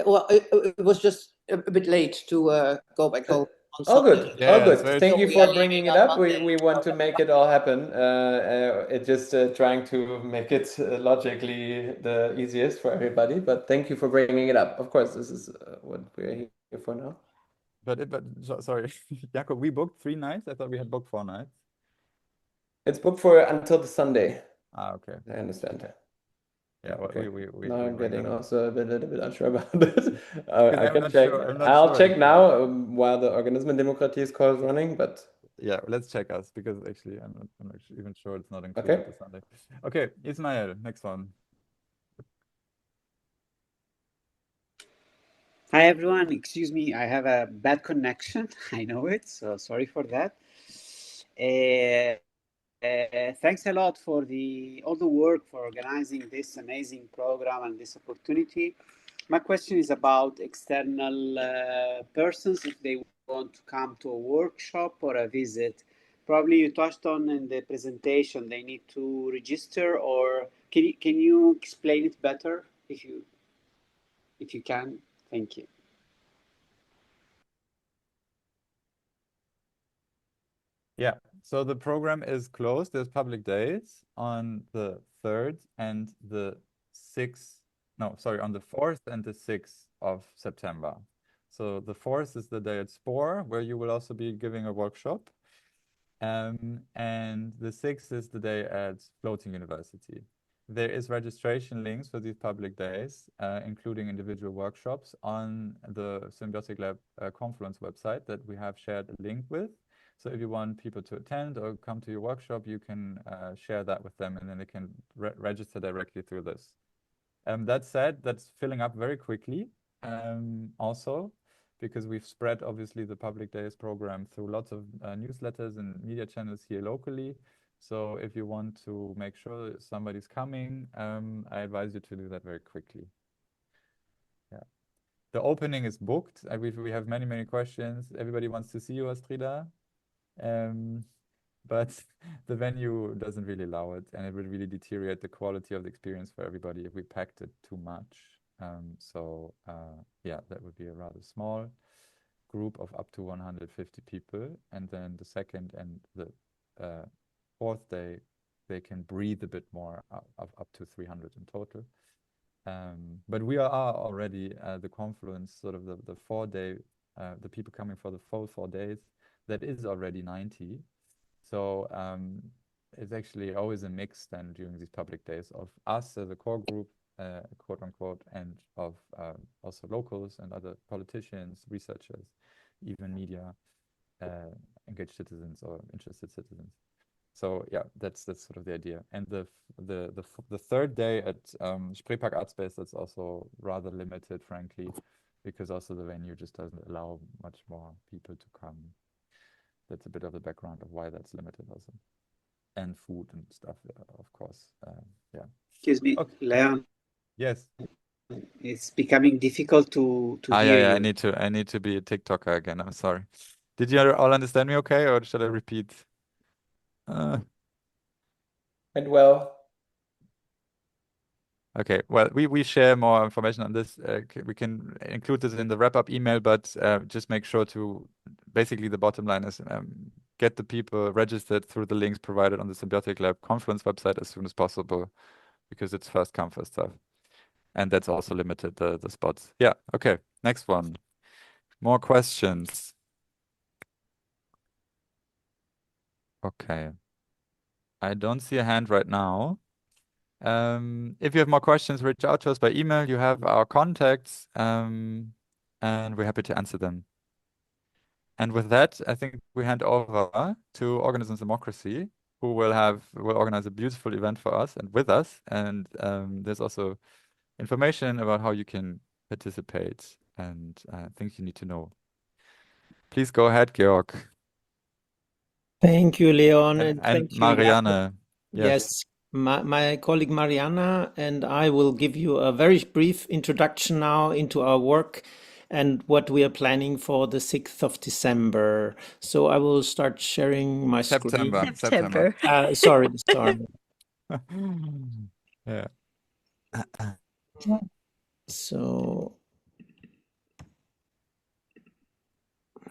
Well, it was just a bit late to go back home. on All Sunday. good. Yeah, All yeah, it's good. very Thank So you we are for true. bringing leaving it on up. Monday. We want to make it all happen. It just trying to make it logically the easiest for everybody. But thank you for bringing it up. Of course, this is what we're here for now. Sorry, Jakob, we booked 3 nights. I thought we had booked 4 nights. It's booked for until the Sunday. Okay. I understand. Yeah, well, Okay. we Now I'm bring getting them. also a little bit unsure about it. Because I I'm can not check. sure. I'm not I'll sure check because now while the Organismendemokratie call is running. But yeah, let's check us because actually I'm not even sure it's not okay. included the Sunday. Okay, Ismail, next one. Hi everyone, excuse me, I have a bad connection. I know it, so sorry for that. Thanks a lot for all the work for organizing this amazing program and this opportunity. My question is about external persons if they want to come to a workshop or a visit. Probably you touched on in the presentation they need to register, or can you explain it better if you can? Thank you. Yeah, so the program is closed. There's public days on the 3rd and the 6th. No, sorry, on the 4th and the 6th of September. So the 4th is the day at Spore, where you will also be giving a workshop. And the 6th is the day at Floating University. There is registration links for these public days, including individual workshops on the Symbiotic Lab Confluence website that we have shared a link with. So if you want people to attend or come to your workshop, you can share that with them and then they can register directly through this. That said, that's filling up very quickly also because we've spread obviously the Public Days program through lots of newsletters and media channels here locally. So if you want to make sure somebody's coming, I advise you to do that very quickly. Yeah. The opening is booked. We have many, many questions. Everybody wants to see you, Astrida. But the venue doesn't really allow it, and it would really deteriorate the quality of the experience for everybody if we packed it too much. Yeah, that would be a rather small group of up to 150 people. And then the second and the 4th day, they can breathe a bit more, up to 300 in total. But we are already the Confluence, sort of the 4-day, the people coming for the full 4 days, that is already 90. So it's actually always a mix then during these public days of us as a core group, quote unquote, and of also locals and other politicians, researchers, even media, engaged citizens or interested citizens. So yeah, that's sort of the idea. And the 3rd day at Spreepark Art Space, that's also rather limited, frankly, because also the venue just doesn't allow much more people to come. That's a bit of the background of why that's limited also. And food and stuff, of course. Yeah. Excuse me, Okay. Leon. Yes. It's becoming difficult to hear Yeah, you. I need to be a TikToker again. I'm sorry. Did you all understand me okay, or should I repeat? And well. Okay, well, we share more information on this. We can include this in the wrap-up email, but just make sure to, basically the bottom line is get the people registered through the links provided on the Symbiotic Lab Confluence website as soon as possible, because it's first come, first serve. And that's also limited, the spots. Yeah, okay, next one. More questions. Okay. I don't see a hand right now. If you have more questions, reach out to us by email. You have our contacts, and we're happy to answer them. And with that, I think we hand over to Organisms Democracy, who will organize a beautiful event for us and with us. And there's also information about how you can participate and things you need to know. Please go ahead, Georg. Thank you, Leon, And thank you, Marianne. Jakob. Yes. Yes, my colleague Mariana and I will give you a very brief introduction now into our work and what we are planning for the 6th of December. So I will start sharing my screen. September. Sorry. Yeah. So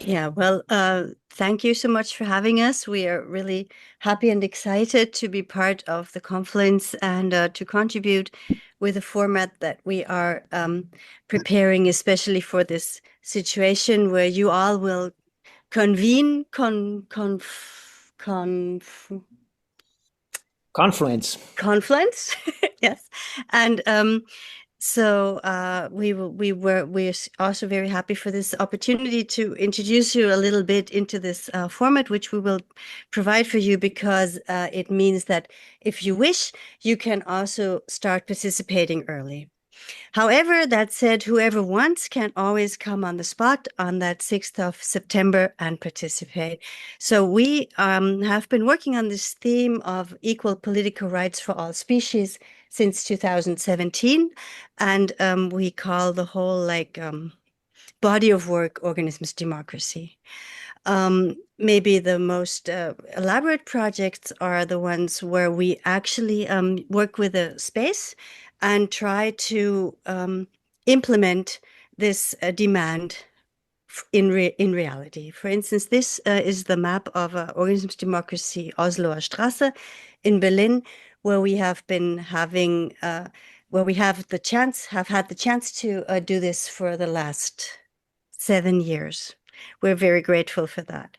Yeah, well, thank you so much for having us. We are really happy and excited to be part of the Confluence and to contribute with a format that we are preparing, especially for this situation where you all will convene, Confluence, yes, and we're also very happy for this opportunity to introduce you a little bit into this format, which we will provide for you because it means that if you wish, you can also start participating early. However, that said, whoever wants can always come on the spot on that 6th of September and participate. So we have been working on this theme of equal political rights for all species since 2017. And we call the whole body of work organisms democracy. Maybe the most elaborate projects are the ones where we actually work with a space and try to implement this demand in reality. For instance, this is the map of Organisms Democracy Osloer Straße in Berlin, where we have been having, where we have had the chance to do this for the last 7 years. We're very grateful for that.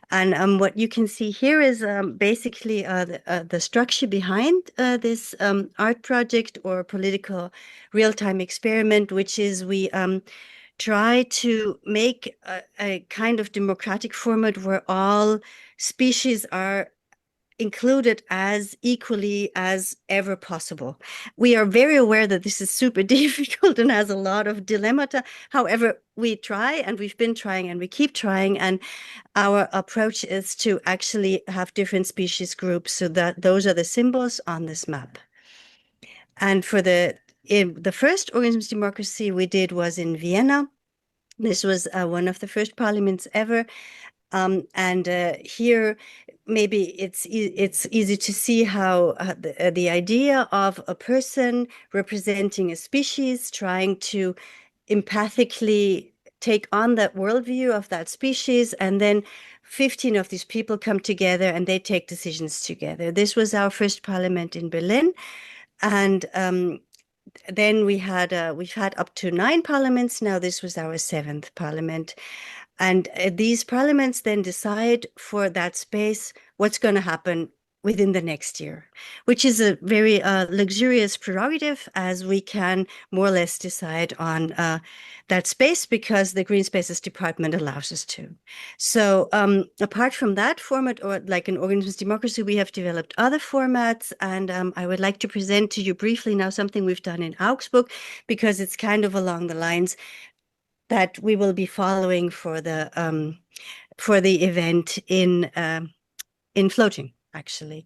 And what you can see here is basically the structure behind this art project or political real-time experiment, which is we try to make a kind of democratic format where all species are included as equally as ever possible. We are very aware that this is super difficult and has a lot of dilemmata. However, we try and we've been trying and we keep trying. And our approach is to actually have different species groups so that those are the symbols on this map. And for the first Organisms Democracy we did was in Vienna. This was one of the first parliaments ever. And here, maybe it's easy to see how the idea of a person representing a species trying to empathically take on that worldview of that species, and then 15 of these people come together and they take decisions together. This was our first parliament in Berlin, and then we've had up to 9 parliaments. Now this was our 7th parliament. And these parliaments then decide for that space what's going to happen within the next year, which is a very luxurious prerogative, as we can more or less decide on that space because the Green Spaces Department allows us to. So apart from that format, or like an Organisms Democracy, we have developed other formats. And I would like to present to you briefly now something we've done in Augsburg, because it's kind of along the lines that we will be following for the event in Floating, actually.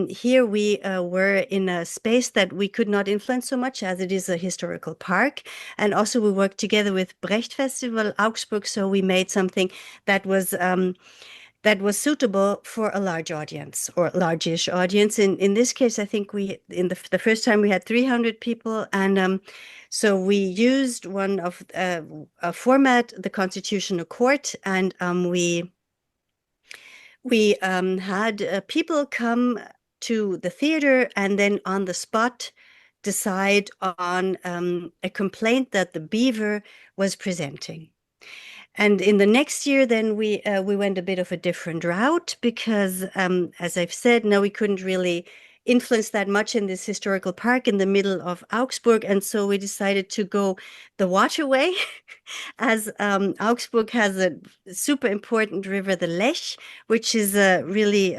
Here we were in a space that we could not influence so much, as it is a historical park. And also we worked together with Brecht Festival Augsburg, so we made something that was suitable for a large audience or large-ish audience. In this case, I think the first time we had 300 people, and so we used one of a format, the Constitutional Court, and we had people come to the theater and then on the spot decide on a complaint that the beaver was presenting. And in the next year, then we went a bit of a different route because, as I've said, no, we couldn't really influence that much in this historical park in the middle of Augsburg. And so we decided to go the waterway, as Augsburg has a super important river, the Lech, which is really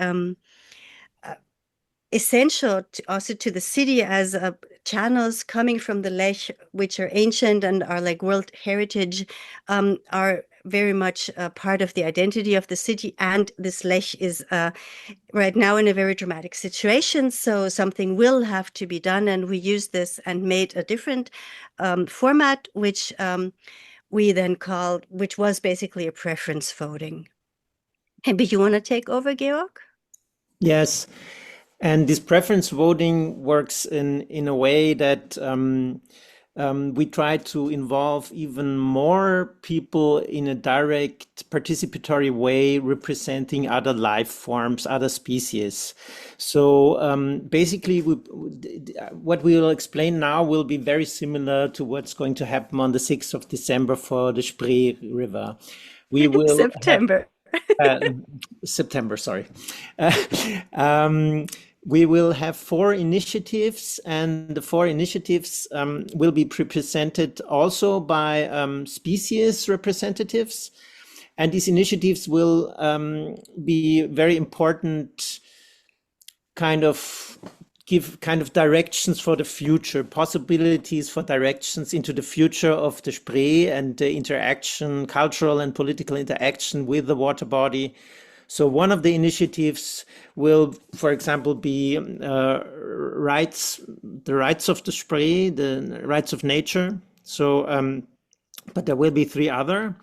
essential also to the city, as channels coming from the Lech, which are ancient and are like World Heritage, are very much part of the identity of the city. And this Lech is right now in a very dramatic situation, so something will have to be done. And we used this and made a different format, which we then called, which was basically a preference voting. Maybe you want to take over, Georg? Yes. And this preference voting works in a way that we try to involve even more people in a direct participatory way, representing other life forms, other species. So basically, what we will explain now will be very similar to what's going to happen on the 6th of December for the Spree River. We will September. September, sorry. We will have 4 initiatives, and the 4 initiatives will be presented also by species representatives. And these initiatives will be very important, give directions for the future, possibilities for directions into the future of the Spree and the interaction, cultural and political interaction with the water body. So one of the initiatives will, for example, be the rights of the Spree, the rights of nature. So, but there will be 3 other.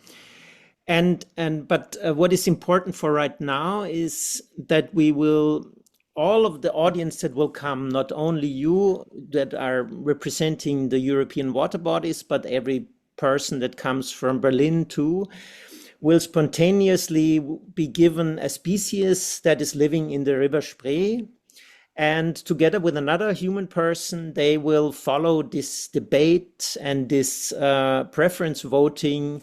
But what is important for right now is that all of the audience that will come, not only you that are representing the European water bodies, but every person that comes from Berlin too, will spontaneously be given a species that is living in the River Spree. And together with another human person, they will follow this debate and this preference voting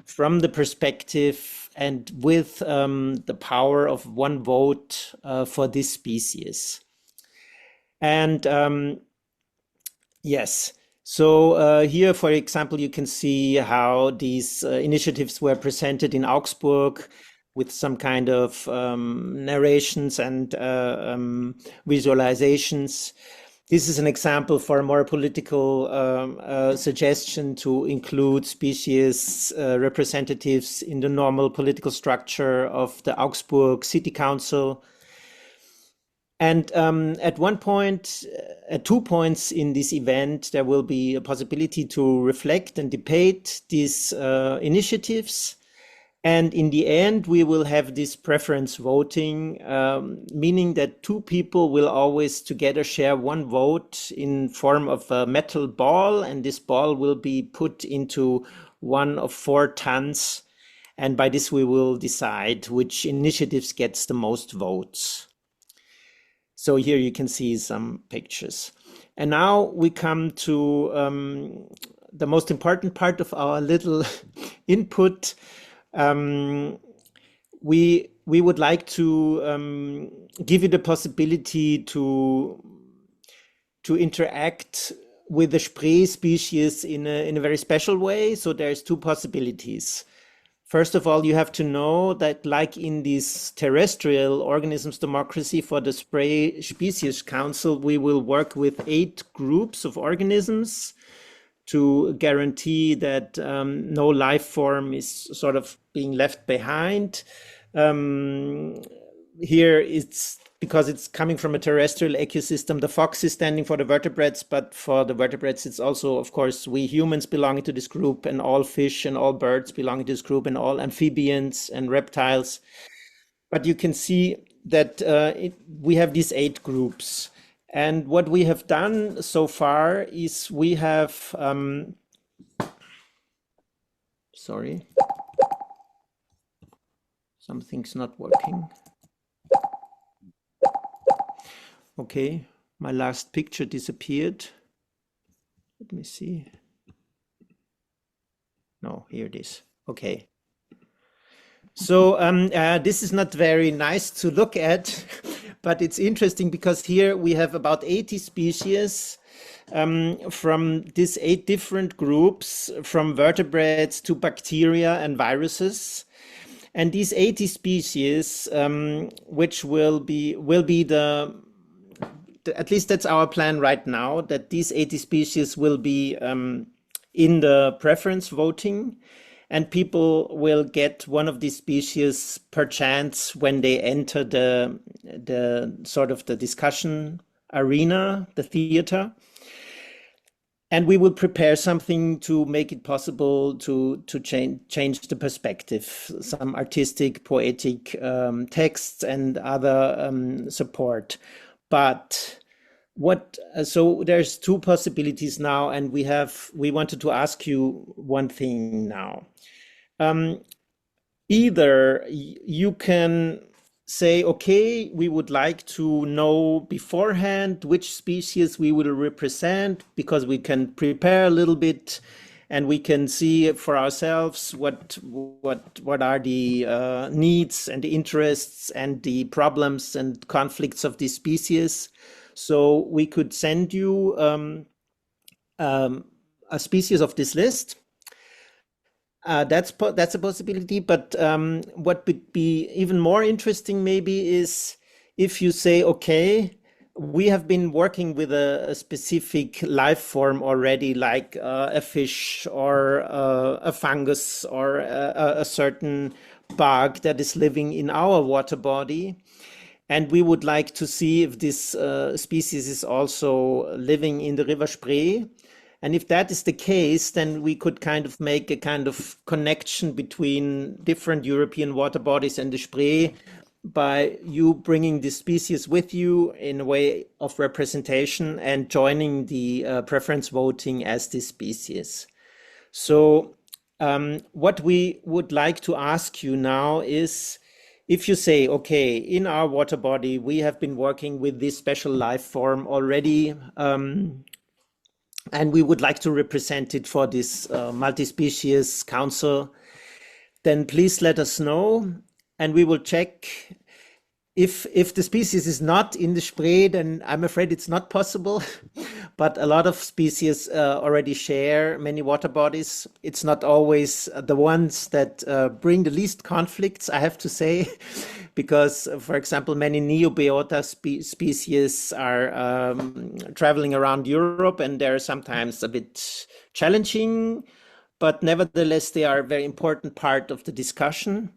from the perspective and with the power of 1 vote for this species. And yes. So here, for example, you can see how these initiatives were presented in Augsburg with some kind of narrations and visualizations. This is an example for a more political suggestion to include species representatives in the normal political structure of the Augsburg City Council. And at 2 points in this event, there will be a possibility to reflect and debate these initiatives. And in the end, we will have this preference voting, meaning that 2 people will always together share 1 vote in form of a metal ball. And this ball will be put into one of 4 tons. And by this, we will decide which initiatives gets the most votes. So here you can see some pictures. And now we come to the most important part of our little input. We would like to give you the possibility to interact with the Spree species in a very special way. So there's 2 possibilities. First of all, you have to know that, like in this terrestrial organisms democracy for the Spree Species Council, we will work with 8 groups of organisms to guarantee that no life form is sort of being left behind. Here it's because it's coming from a terrestrial ecosystem. The fox is standing for the vertebrates, but for the vertebrates, it's also, of course, we humans belonging to this group, and all fish and all birds belonging to this group, and all amphibians and reptiles. But you can see that we have these 8 groups. And what we have done so far is we have, sorry, something's not working. Okay, my last picture disappeared. Let me see. No, here it is. Okay. So this is not very nice to look at, but it's interesting because here we have about 80 species from these 8 different groups, from vertebrates to bacteria and viruses. And these 80 species, which will be at least that's our plan right now, that these 80 species will be in the preference voting, and people will get one of these species per chance when they enter the sort of the discussion arena, the theater. And we will prepare something to make it possible to change the perspective, some artistic, poetic texts and other support. But So there's two possibilities now, and we wanted to ask you one thing now. Either you can say, okay, we would like to know beforehand which species we will represent, because we can prepare a little bit and we can see for ourselves what are the needs and the interests and the problems and conflicts of these species. So we could send you a species of this list. That's a possibility, but what would be even more interesting maybe is if you say, okay, we have been working with a specific life form already, like a fish or a fungus or a certain bug that is living in our water body. And we would like to see if this species is also living in the River Spree. And if that is the case, then we could kind of make a kind of connection between different European water bodies and the Spree by you bringing the species with you in a way of representation and joining the preference voting as this species. So what we would like to ask you now is, if you say, okay, in our water body, we have been working with this special life form already, and we would like to represent it for this multi-species council, then please let us know, and we will check. If the species is not in the Spree, then I'm afraid it's not possible. But a lot of species already share many water bodies. It's not always the ones that bring the least conflicts, I have to say, because, for example, many neobiota species are traveling around Europe, and they're sometimes a bit challenging, but nevertheless, they are a very important part of the discussion.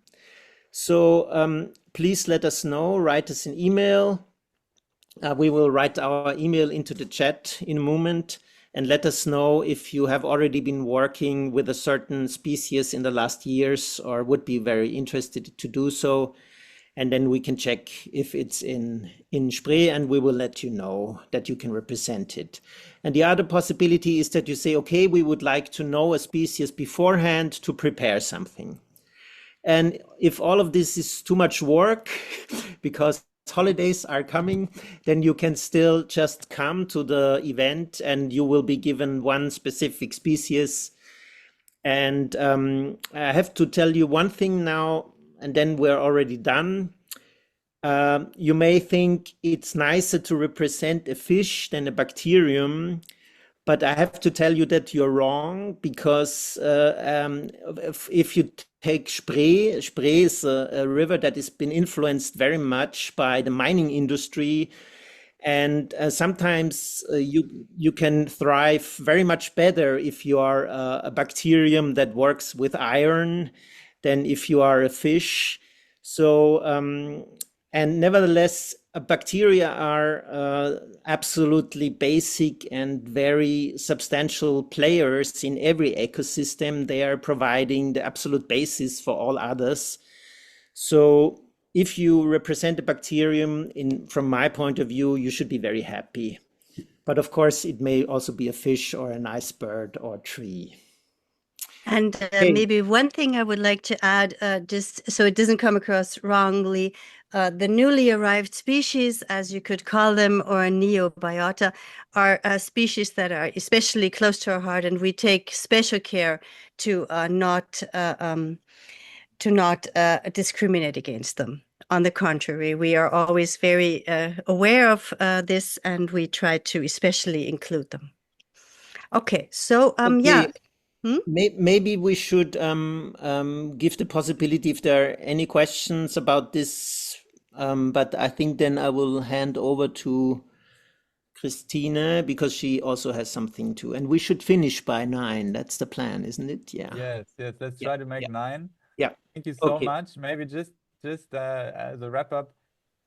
So please let us know, write us an email. We will write our email into the chat in a moment, and let us know if you have already been working with a certain species in the last years or would be very interested to do so. And then we can check if it's in Spree, and we will let you know that you can represent it. And the other possibility is that you say, okay, we would like to know a species beforehand to prepare something. And if all of this is too much work, because holidays are coming, then you can still just come to the event and you will be given one specific species. And I have to tell you one thing now, and then we're already done. You may think it's nicer to represent a fish than a bacterium, but I have to tell you that you're wrong, because if you take Spree, Spree is a river that has been influenced very much by the mining industry. And sometimes you can thrive very much better if you are a bacterium that works with iron than if you are a fish. So, and nevertheless, bacteria are absolutely basic and very substantial players in every ecosystem. They are providing the absolute basis for all others. So if you represent a bacterium, from my point of view, you should be very happy. But of course, it may also be a fish or a nice bird or tree. And maybe one thing I would like to add, just so it doesn't come across wrongly, the newly arrived species, as you could call them, or neobiota, are species that are especially close to our heart, and we take special care to not discriminate against them. On the contrary, we are always very aware of this, and we try to especially include them. Okay, so yeah. Maybe we should give the possibility if there are any questions about this, but I think then I will hand over to Christina, because she also has something to, and we should finish by 9. That's the plan, isn't it? Yeah. Yes. Let's try to make 9. Yeah. Thank you so Okay. much. Maybe just as a wrap up,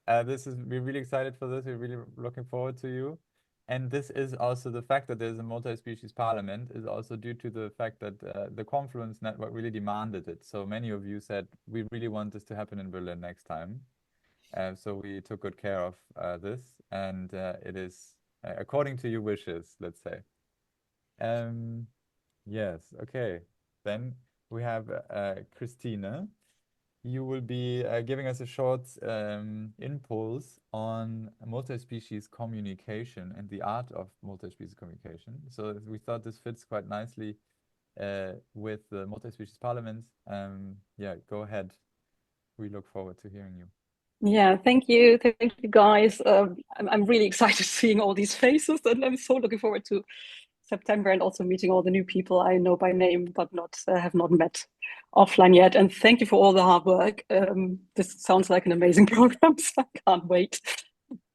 we're really excited for this. We're really looking forward to you. And this is also the fact that there's a multi-species parliament is also due to the fact that the Confluence network really demanded it. So many of you said, we really want this to happen in Berlin next time. So we took good care of this, and it is according to your wishes, let's say. Yes, okay. Then we have Christina. You will be giving us a short impulse on multi-species communication and the art of multi-species communication. So we thought this fits quite nicely with the multi-species parliaments. Yeah, go ahead. We look forward to hearing you. Yeah, thank you. Thank you, guys. I'm really excited seeing all these faces, and I'm so looking forward to September and also meeting all the new people I know by name, but have not met offline yet. And thank you for all the hard work. This sounds like an amazing program, so I can't wait.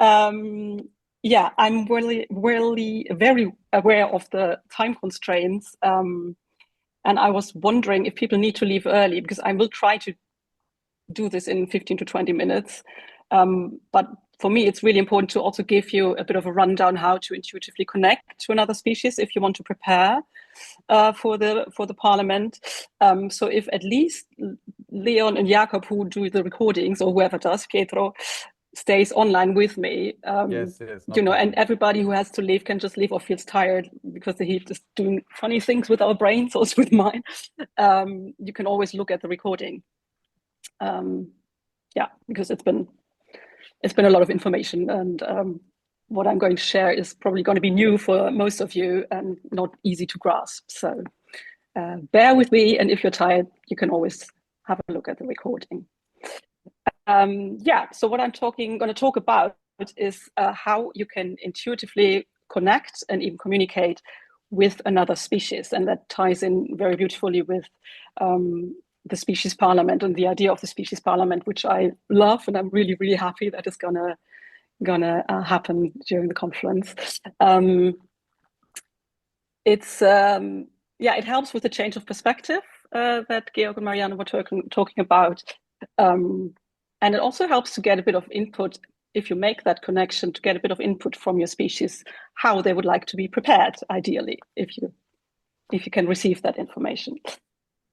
Yeah, I'm really very aware of the time constraints. And I was wondering if people need to leave early, because I will try to do this in 15 to 20 minutes. But for me, it's really important to also give you a bit of a rundown how to intuitively connect to another species if you want to prepare for the parliament. So if at least Leon and Jakob, who do the recordings, or whoever does, Pietro, stays online with me, yes, and everybody who has to leave can just leave or feels tired because the heat is doing funny things with our brains, also with mine. You can always look at the recording. Yeah, because it's been a lot of information, and what I'm going to share is probably going to be new for most of you and not easy to grasp. So bear with me, and if you're tired, you can always have a look at the recording. Yeah, so what I'm going to talk about is how you can intuitively connect and even communicate with another species, and that ties in very beautifully with the species parliament and the idea of the species parliament, which I love, and I'm really, really happy that it's gonna happen during the conference. It helps with the change of perspective that Georg and Marianne were talking about, and it also helps to get a bit of input if you make that connection, to get a bit of input from your species, how they would like to be prepared, ideally, if you can receive that information.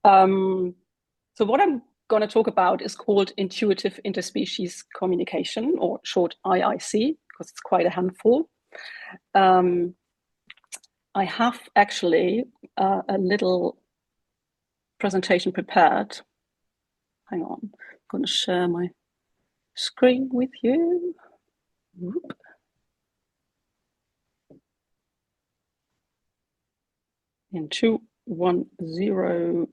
So what I'm going to talk about is called intuitive interspecies communication, or short IIC, because it's quite a handful. I have actually a little presentation prepared. Hang on, I'm going to share my screen with you. Whoop. In 2, 1, 0,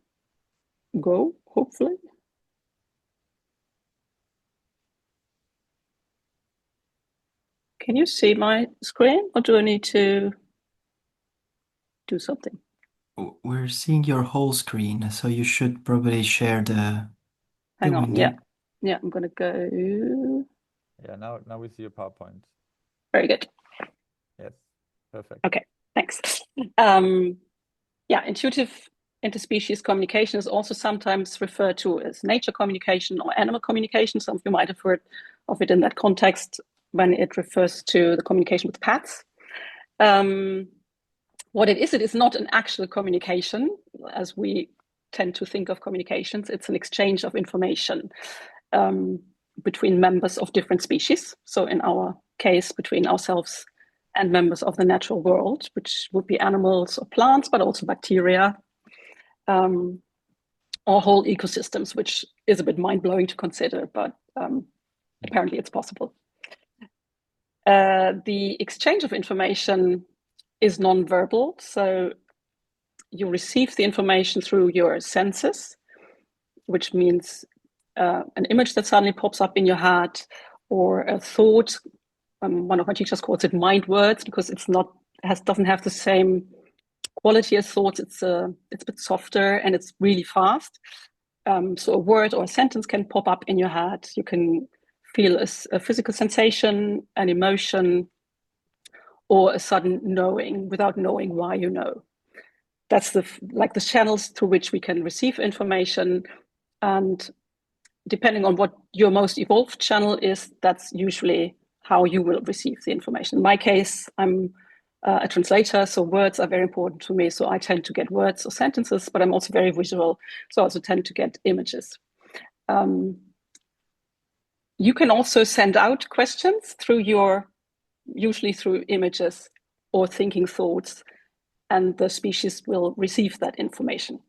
go, hopefully. Can you see my screen, or do I need to do something? We're seeing your whole screen, so you should probably share the Hang on, window. Yeah, I'm gonna go. Yeah, now we see your PowerPoint. Very good. Yes, perfect. Okay, thanks. Yeah, intuitive interspecies communication is also sometimes referred to as nature communication or animal communication. Some of you might have heard of it in that context when it refers to the communication with pets. What it is not an actual communication, as we tend to think of communications. It's an exchange of information between members of different species. So in our case, between ourselves and members of the natural world, which would be animals or plants, but also bacteria, or whole ecosystems, which is a bit mind-blowing to consider, but apparently it's possible. The exchange of information is non-verbal, so you receive the information through your senses, which means an image that suddenly pops up in your head, or a thought. One of my teachers calls it mind words, because doesn't have the same quality as thoughts. It's a bit softer and it's really fast. So a word or a sentence can pop up in your head. You can feel a physical sensation, an emotion, or a sudden knowing without knowing why you know. That's the channels through which we can receive information, and depending on what your most evolved channel is, that's usually how you will receive the information. In my case, I'm a translator, so words are very important to me. So I tend to get words or sentences, but I'm also very visual, so I also tend to get images. You can also send out questions through your usually through images or thinking thoughts, and the species will receive that information.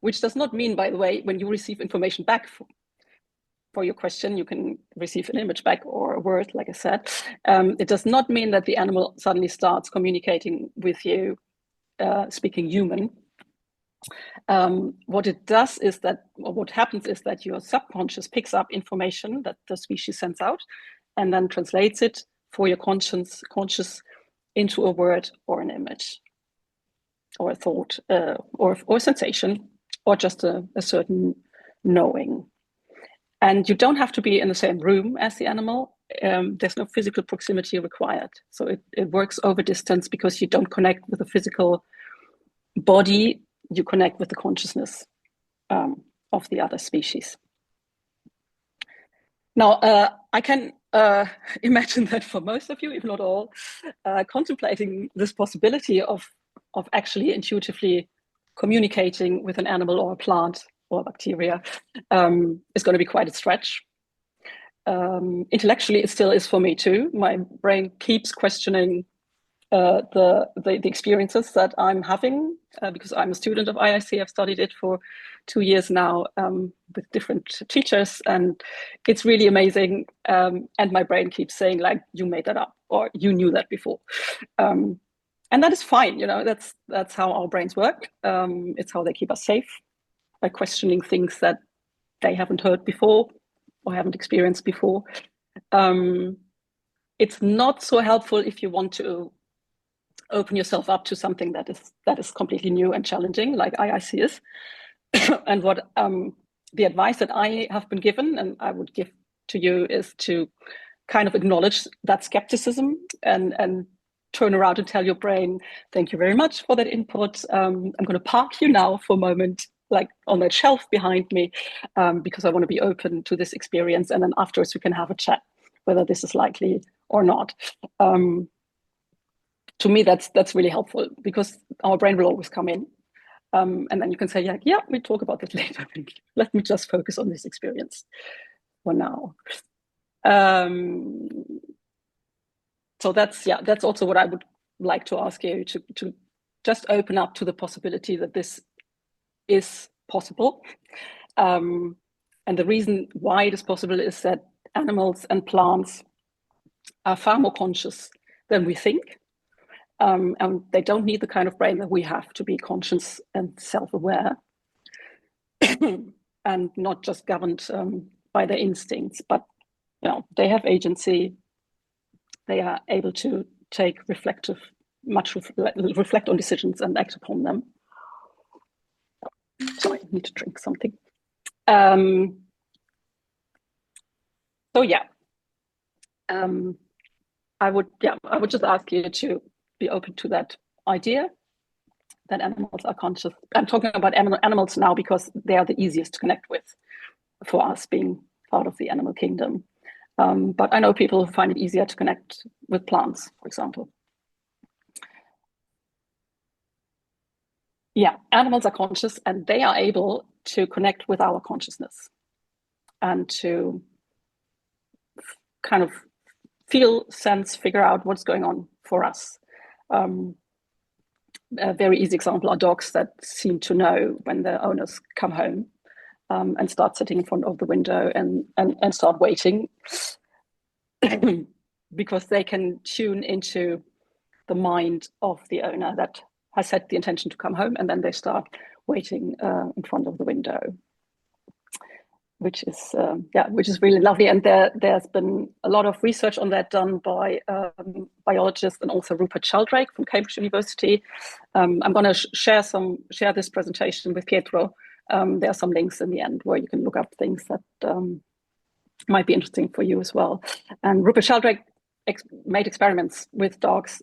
Which does not mean, by the way, when you receive information back for your question, you can receive an image back or a word, like I said. It does not mean that the animal suddenly starts communicating with you, speaking human. What it does is that, or what happens is that your subconscious picks up information that the species sends out and then translates it for your conscious into a word or an image or a thought or a sensation or just a certain knowing. And you don't have to be in the same room as the animal. There's no physical proximity required. So it works over distance because you don't connect with the physical body, you connect with the consciousness of the other species. Now, I can imagine that for most of you, if not all, contemplating this possibility of actually intuitively communicating with an animal or a plant or bacteria is going to be quite a stretch. Intellectually, it still is for me too. My brain keeps questioning the experiences that I'm having because I'm a student of IIC. I've studied it for 2 years now with different teachers, and it's really amazing. And my brain keeps saying, like, you made that up, or you knew that before. And that is fine, you know, that's how our brains work. It's how they keep us safe, by questioning things that they haven't heard before or haven't experienced before. It's not so helpful if you want to open yourself up to something that is completely new and challenging, like IIC is. And what the advice that I have been given, and I would give to you, is to kind of acknowledge that skepticism and turn around and tell your brain, thank you very much for that input. I'm going to park you now for a moment, like on that shelf behind me, because I want to be open to this experience. And then afterwards we can have a chat, whether this is likely or not. To me, that's really helpful, because our brain will always come in. And then you can say, yeah, we'll talk about that later. Let me just focus on this experience for now. So that's also what I would like to ask you, to just open up to the possibility that this is possible. And the reason why it is possible is that animals and plants are far more conscious than we think. And they don't need the kind of brain that we have to be conscious and self-aware and not just governed by their instincts, but they have agency. They are able to reflect on decisions and act upon them. Sorry, I need to drink something. So yeah, I would just ask you to be open to that idea that animals are conscious. I'm talking about animals now because they are the easiest to connect with for us, being part of the animal kingdom. But I know people who find it easier to connect with plants, for example. Yeah, animals are conscious, and they are able to connect with our consciousness and to kind of feel, sense, figure out what's going on for us. A very easy example are dogs that seem to know when their owners come home and start sitting in front of the window and start waiting because they can tune into the mind of the owner that has set the intention to come home, and then they start waiting in front of the window, which is really lovely. And there's been a lot of research on that done by biologists and also Rupert Sheldrake from Cambridge University. I'm going to share this presentation with Pietro. There are some links in the end where you can look up things that might be interesting for you as well. And Rupert Sheldrake made experiments with dogs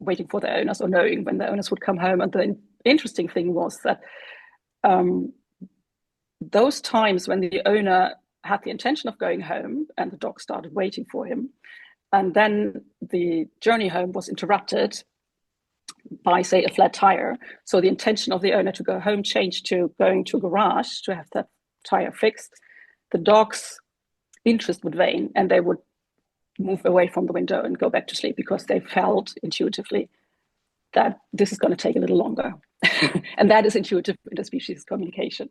waiting for their owners or knowing when their owners would come home. And the interesting thing was that those times when the owner had the intention of going home and the dog started waiting for him, and then the journey home was interrupted by, say, a flat tire. So the intention of the owner to go home changed to going to a garage to have that tire fixed. The dog's interest would wane, and they would move away from the window and go back to sleep because they felt intuitively that this is going to take a little longer. And that is intuitive interspecies communication.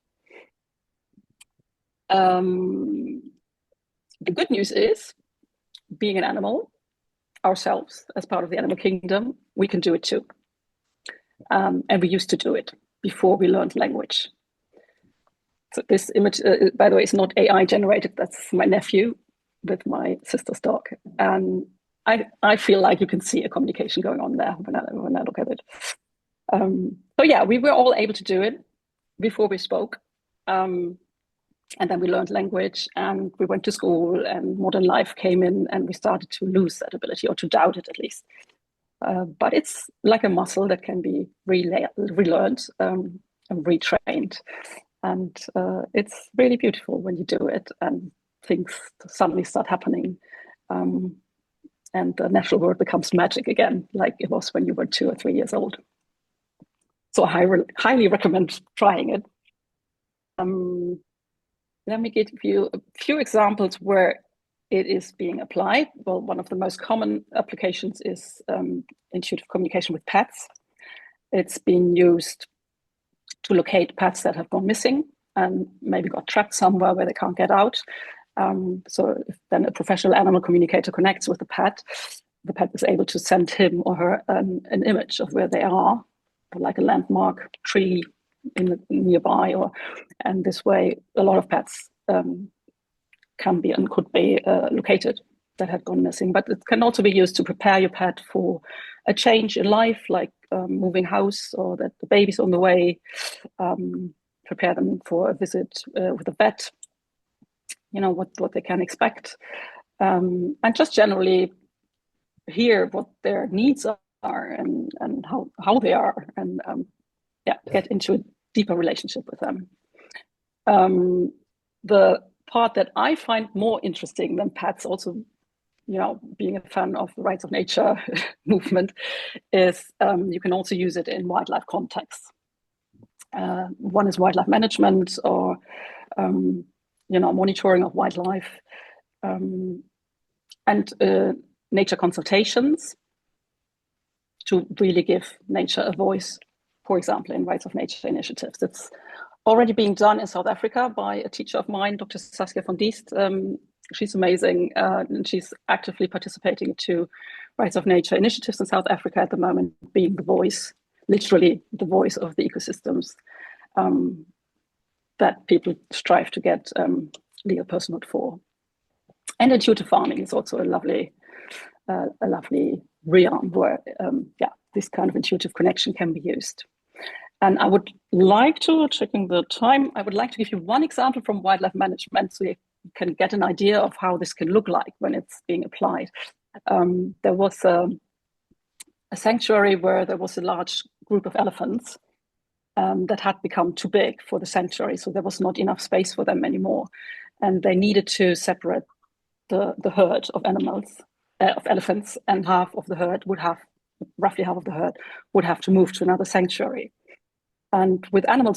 The good news is, being an animal ourselves, as part of the animal kingdom, we can do it too. And we used to do it before we learned language. So this image, by the way, is not AI generated. That's my nephew with my sister's dog. And I feel like you can see a communication going on there when I look at it. So yeah, we were all able to do it before we spoke. And then we learned language and we went to school and modern life came in and we started to lose that ability, or to doubt it at least. But it's like a muscle that can be relearned and retrained. And it's really beautiful when you do it and things suddenly start happening. And the natural world becomes magic again, like it was when you were 2 or 3 years old. So I highly recommend trying it. Let me give you a few examples where it is being applied. Well, one of the most common applications is intuitive communication with pets. It's being used to locate pets that have gone missing and maybe got trapped somewhere where they can't get out. So if then a professional animal communicator connects with the pet is able to send him or her an image of where they are, like a landmark tree nearby, and this way a lot of pets can be and could be located that have gone missing. But it can also be used to prepare your pet for a change in life, like moving house, or that the baby's on the way, prepare them for a visit with a vet, you know, what they can expect, and just generally hear what their needs are and how they are, and get into a deeper relationship with them. The part that I find more interesting than pets, also, you know, being a fan of the rights of nature movement, is you can also use it in wildlife contexts. One is wildlife management, or you know, monitoring of wildlife, and nature consultations to really give nature a voice. For example, in rights of nature initiatives, it's already being done in South Africa by a teacher of mine, Dr. Saskia van Diest. She's amazing, and she's actively participating to rights of nature initiatives in South Africa at the moment, being the voice, literally the voice of the ecosystems that people strive to get legal personhood for. And intuitive farming is also a lovely realm where this kind of intuitive connection can be used. And I would like to, checking the time, I would like to give you one example from wildlife management so you can get an idea of how this can look like when it's being applied. There was a sanctuary where there was a large group of elephants that had become too big for the sanctuary, so there was not enough space for them anymore. And they needed to separate the herd of elephants, and roughly half of the herd would have to move to another sanctuary. And with animal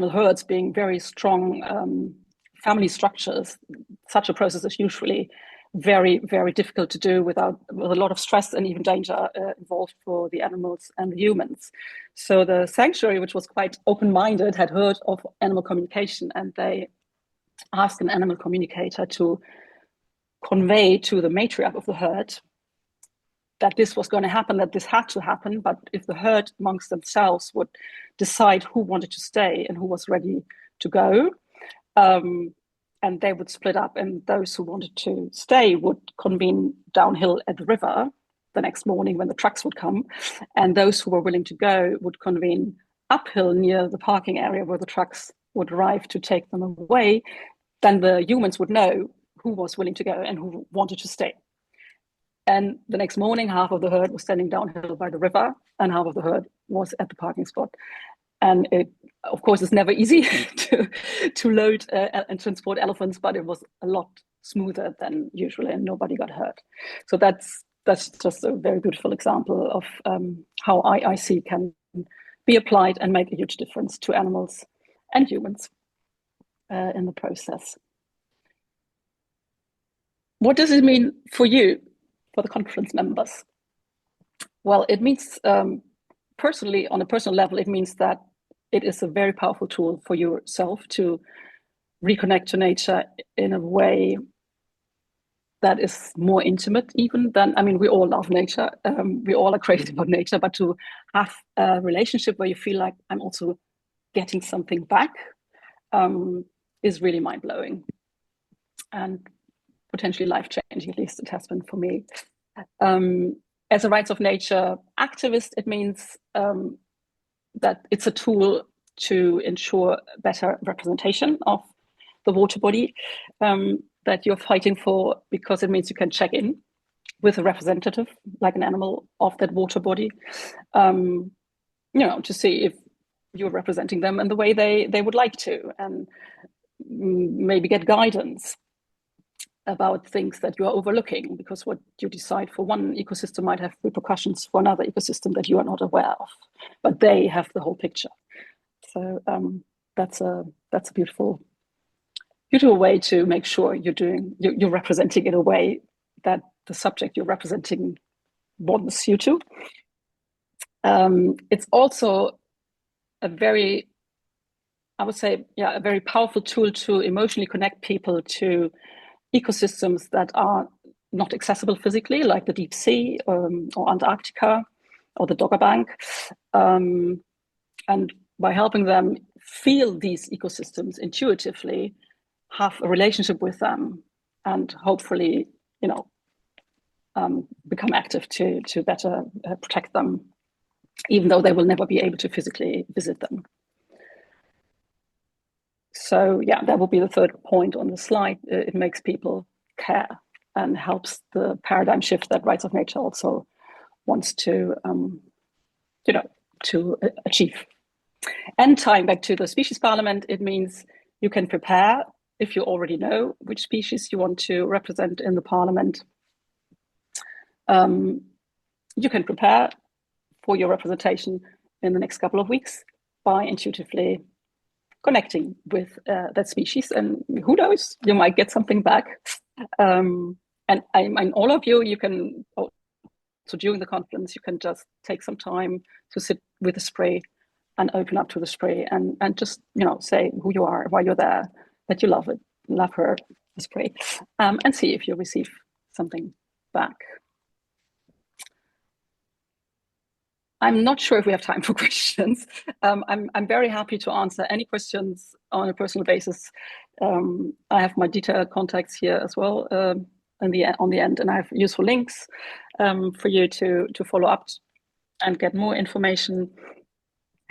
herds being very strong family structures, such a process is usually very, very difficult to do with a lot of stress and even danger involved for the animals and the humans. So the sanctuary, which was quite open-minded, had heard of animal communication, and they asked an animal communicator to convey to the matriarch of the herd that this was going to happen, that this had to happen, but if the herd amongst themselves would decide who wanted to stay and who was ready to go, and they would split up, and those who wanted to stay would convene downhill at the river the next morning when the trucks would come, and those who were willing to go would convene uphill near the parking area where the trucks would arrive to take them away. Then the humans would know who was willing to go and who wanted to stay. And the next morning, half of the herd was standing downhill by the river and half of the herd was at the parking spot. And it, of course, is never easy to load and transport elephants, but it was a lot smoother than usual and nobody got hurt. So that's just a very beautiful example of how IIC can be applied and make a huge difference to animals and humans in the process. What does it mean for you, for the conference members? Well, it means personally, on a personal level, it means that it is a very powerful tool for yourself to reconnect to nature in a way that is more intimate even than, I mean, we all love nature. We all are crazy about nature, but to have a relationship where you feel like I'm also getting something back is really mind-blowing and potentially life-changing. At least it has been for me. As a rights of nature activist, it means that it's a tool to ensure better representation of the water body that you're fighting for, because it means you can check in with a representative, like an animal of that water body, to see if you're representing them in the way they would like to, and maybe get guidance about things that you are overlooking, because what you decide for one ecosystem might have repercussions for another ecosystem that you are not aware of, but they have the whole picture. So that's a beautiful way to make sure you're representing in a way that the subject you're representing wants you to. It's also a very, I would say, a very powerful tool to emotionally connect people to ecosystems that are not accessible physically, like the deep sea or Antarctica or the Dogger Bank. And by helping them feel these ecosystems intuitively, have a relationship with them, and hopefully, become active to better protect them, even though they will never be able to physically visit them. So yeah, that will be the third point on the slide. It makes people care and helps the paradigm shift that rights of nature also wants to, to achieve. And tying back to the species parliament, it means you can prepare if you already know which species you want to represent in the parliament. You can prepare for your representation in the next couple of weeks by intuitively connecting with that species, and who knows, you might get something back. And I mean, all of you can, so during the conference, you can just take some time to sit with the spray and open up to the spray and just, say who you are, why you're there, that you love it, love her, the spray, and see if you receive something back. I'm not sure if we have time for questions. I'm very happy to answer any questions on a personal basis. I have my detailed contacts here as well on the end, and I have useful links for you to follow up and get more information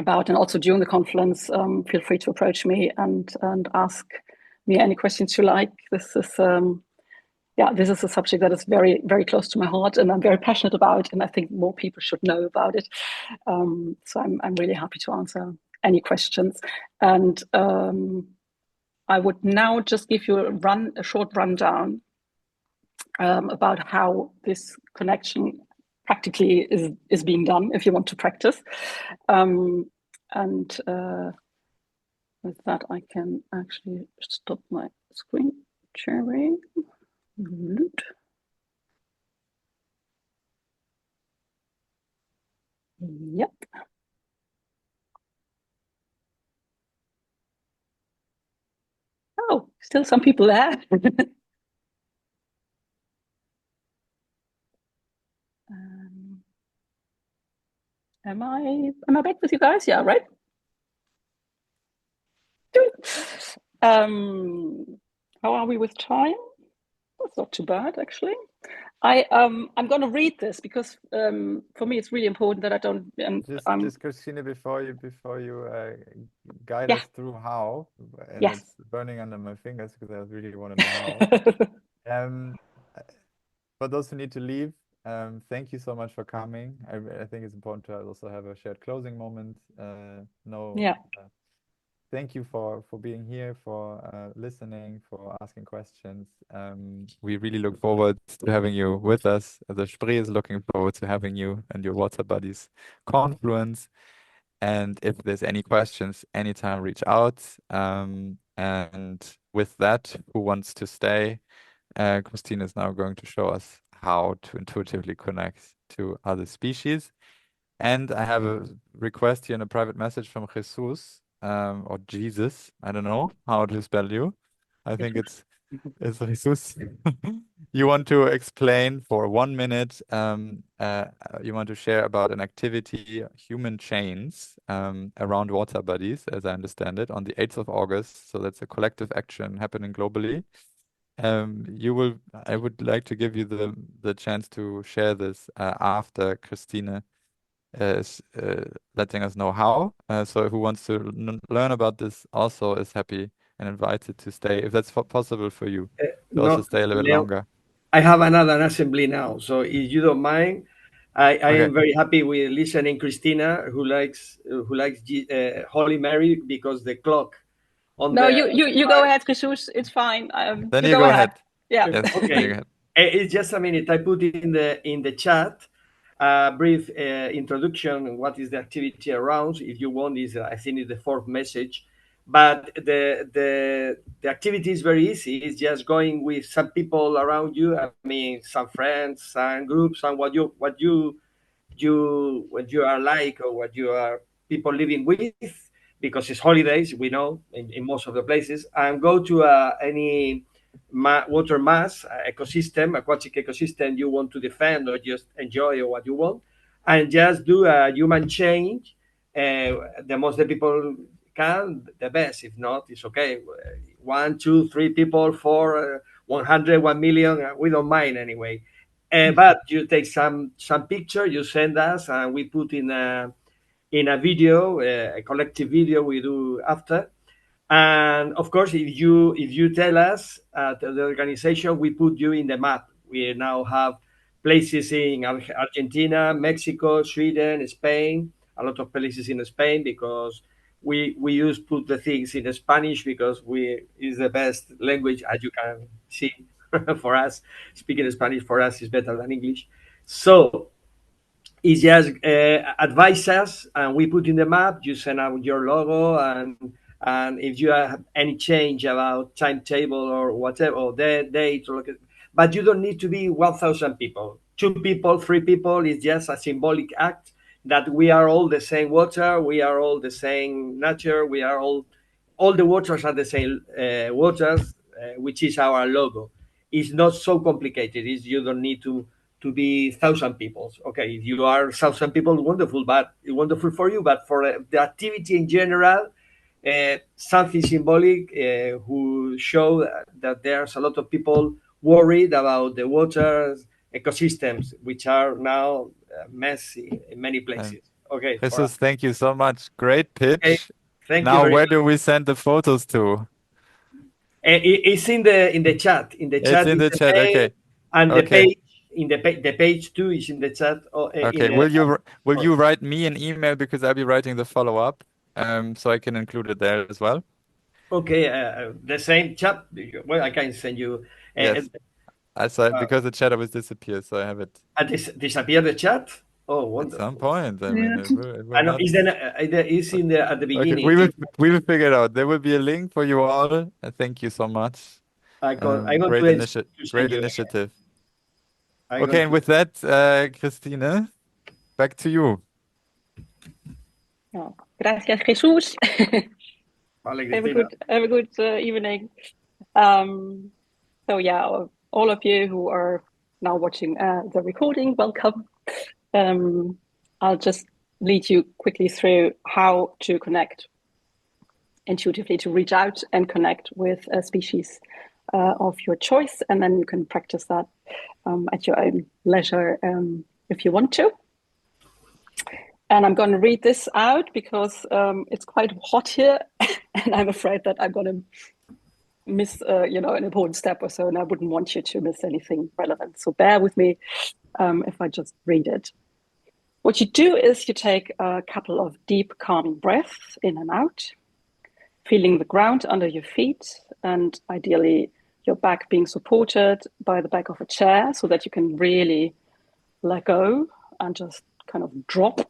about. And also during the conference, feel free to approach me and ask me any questions you like. This is this is a subject that is very, very close to my heart, and I'm very passionate about, and I think more people should know about it. So I'm really happy to answer any questions. And I would now just give you a short rundown about how this connection practically is being done if you want to practice. And with that, I can actually stop my screen sharing. Yep. Oh, still some people there. Am I back with you guys? Yeah, right? How are we with time? That's not too bad, actually. I'm going to read this because for me it's really important that I don't. Just Christina, before you guide us through how, and it's burning under my fingers because I really want to know how. For those who need to leave, thank you so much for coming. I think it's important to also have a shared closing moment. Thank you for being here, for listening, for asking questions. We really look forward to having you with us. The Spree is looking forward to having you and your water buddies Confluence. And if there's any questions, anytime reach out. And with that, who wants to stay? Christine is now going to show us how to intuitively connect to other species. And I have a request here in a private message from Jesus, or Jesus. I don't know how to spell you. I think it's Jesus. You want to explain for 1 minute, you want to share about an activity, human chains, around water bodies, as I understand it, on the 8th of August. So that's a collective action happening globally. I would like to give you the chance to share this after Christine is letting us know how. So who wants to learn about this also is happy and invited to stay, if that's possible for you, to also stay a little bit longer. I have another assembly now, so if you don't mind, I Okay. am very happy with listening Christina, who likes Holy Mary, because the clock on No, the you go ahead, Jesus. It's fine. Then you you go go ahead. ahead. Yeah. Yes, then you Okay, go ahead. it's just a minute. I put it in the chat. Brief introduction. What is the activity around? If you want, is I think it's the fourth message. But the activity is very easy. It's just going with some people around you. I mean, some friends, some groups, and what you are like, or what you are people living with, because it's holidays, we know, in most of the places, and go to any water mass ecosystem, aquatic ecosystem you want to defend or just enjoy, or what you want, and just do a human change. The most the people can, the best. If not, it's okay. 1, 2, 3 people, 4, 100, 1 million, we don't mind anyway. But you take some picture, you send us, and we put in a video, a collective video we do after. And of course, if you tell us at the organization, we put you in the map. We now have places in Argentina, Mexico, Sweden, Spain, a lot of places in Spain, because we put the things in Spanish, because is the best language, as you can see. For us, speaking Spanish for us is better than English. So it's just advise us, and we put in the map. You send out your logo, and if you have any change about timetable or whatever, or date, but you don't need to be 1,000 people. 2 people, 3 people is just a symbolic act that we are all the same water, we are all the same nature, we are all the waters are the same waters, which is our logo. It's not so complicated. You don't need to be 1,000 people. Okay, if you are 1,000 people, wonderful, but wonderful for you. But for the activity in general, something symbolic who show that there's a lot of people worried about the water ecosystems, which are now messy in many places. Okay, Jesus, thank you so much. Great pitch. Okay, thank you now, very where much. do we send the photos to? It's in the chat. In the chat. It's in the chat. Mail, Okay. and the Okay. page the page 2 is in the chat. Okay. Will you write me an email, because I'll be writing the follow-up, so I can include it there as well? Okay, the same chat. Well, I can send you. Yes. I saw it because the chat always disappears, so I have it. Disappear the chat? Oh, wonderful. At some point. I mean, it will I know. not. Is in the at the beginning? Okay, we will figure it out. There will be a link for you all. Thank you so much. Great initiative. Okay, and with that, Christine, back to you. Oh, gracias, Jesus. Vale, have a good evening. So yeah, all of you who are now watching the recording, welcome. I'll just lead you quickly through how to connect intuitively, to reach out and connect with a species of your choice, and then you can practice that at your own leisure if you want to. And I'm going to read this out because it's quite hot here, and I'm afraid that I'm going to miss an important step or so, and I wouldn't want you to miss anything relevant. So bear with me if I just read it. What you do is you take a couple of deep, calming breaths in and out, feeling the ground under your feet, and ideally your back being supported by the back of a chair so that you can really let go and just kind of drop.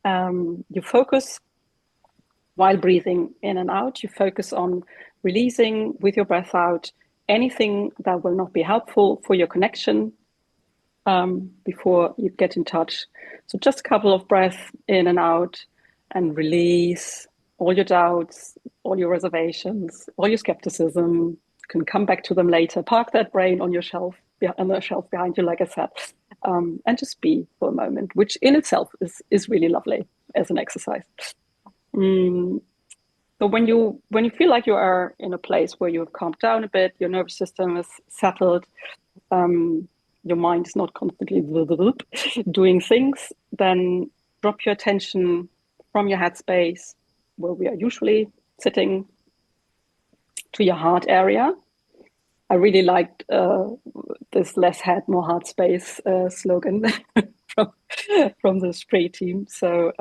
You focus while breathing in and out. You focus on releasing with your breath out anything that will not be helpful for your connection before you get in touch. So just a couple of breaths in and out, and release all your doubts, all your reservations, all your skepticism. You can come back to them later. Park that brain on your shelf, on the shelf behind you, like I said, and just be for a moment, which in itself is really lovely as an exercise. So when you feel like you are in a place where you have calmed down a bit, your nervous system is settled, your mind is not constantly doing things, then drop your attention from your headspace, where we are usually sitting, to your heart area. I really liked this less head, more heart space slogan from the Spray team. So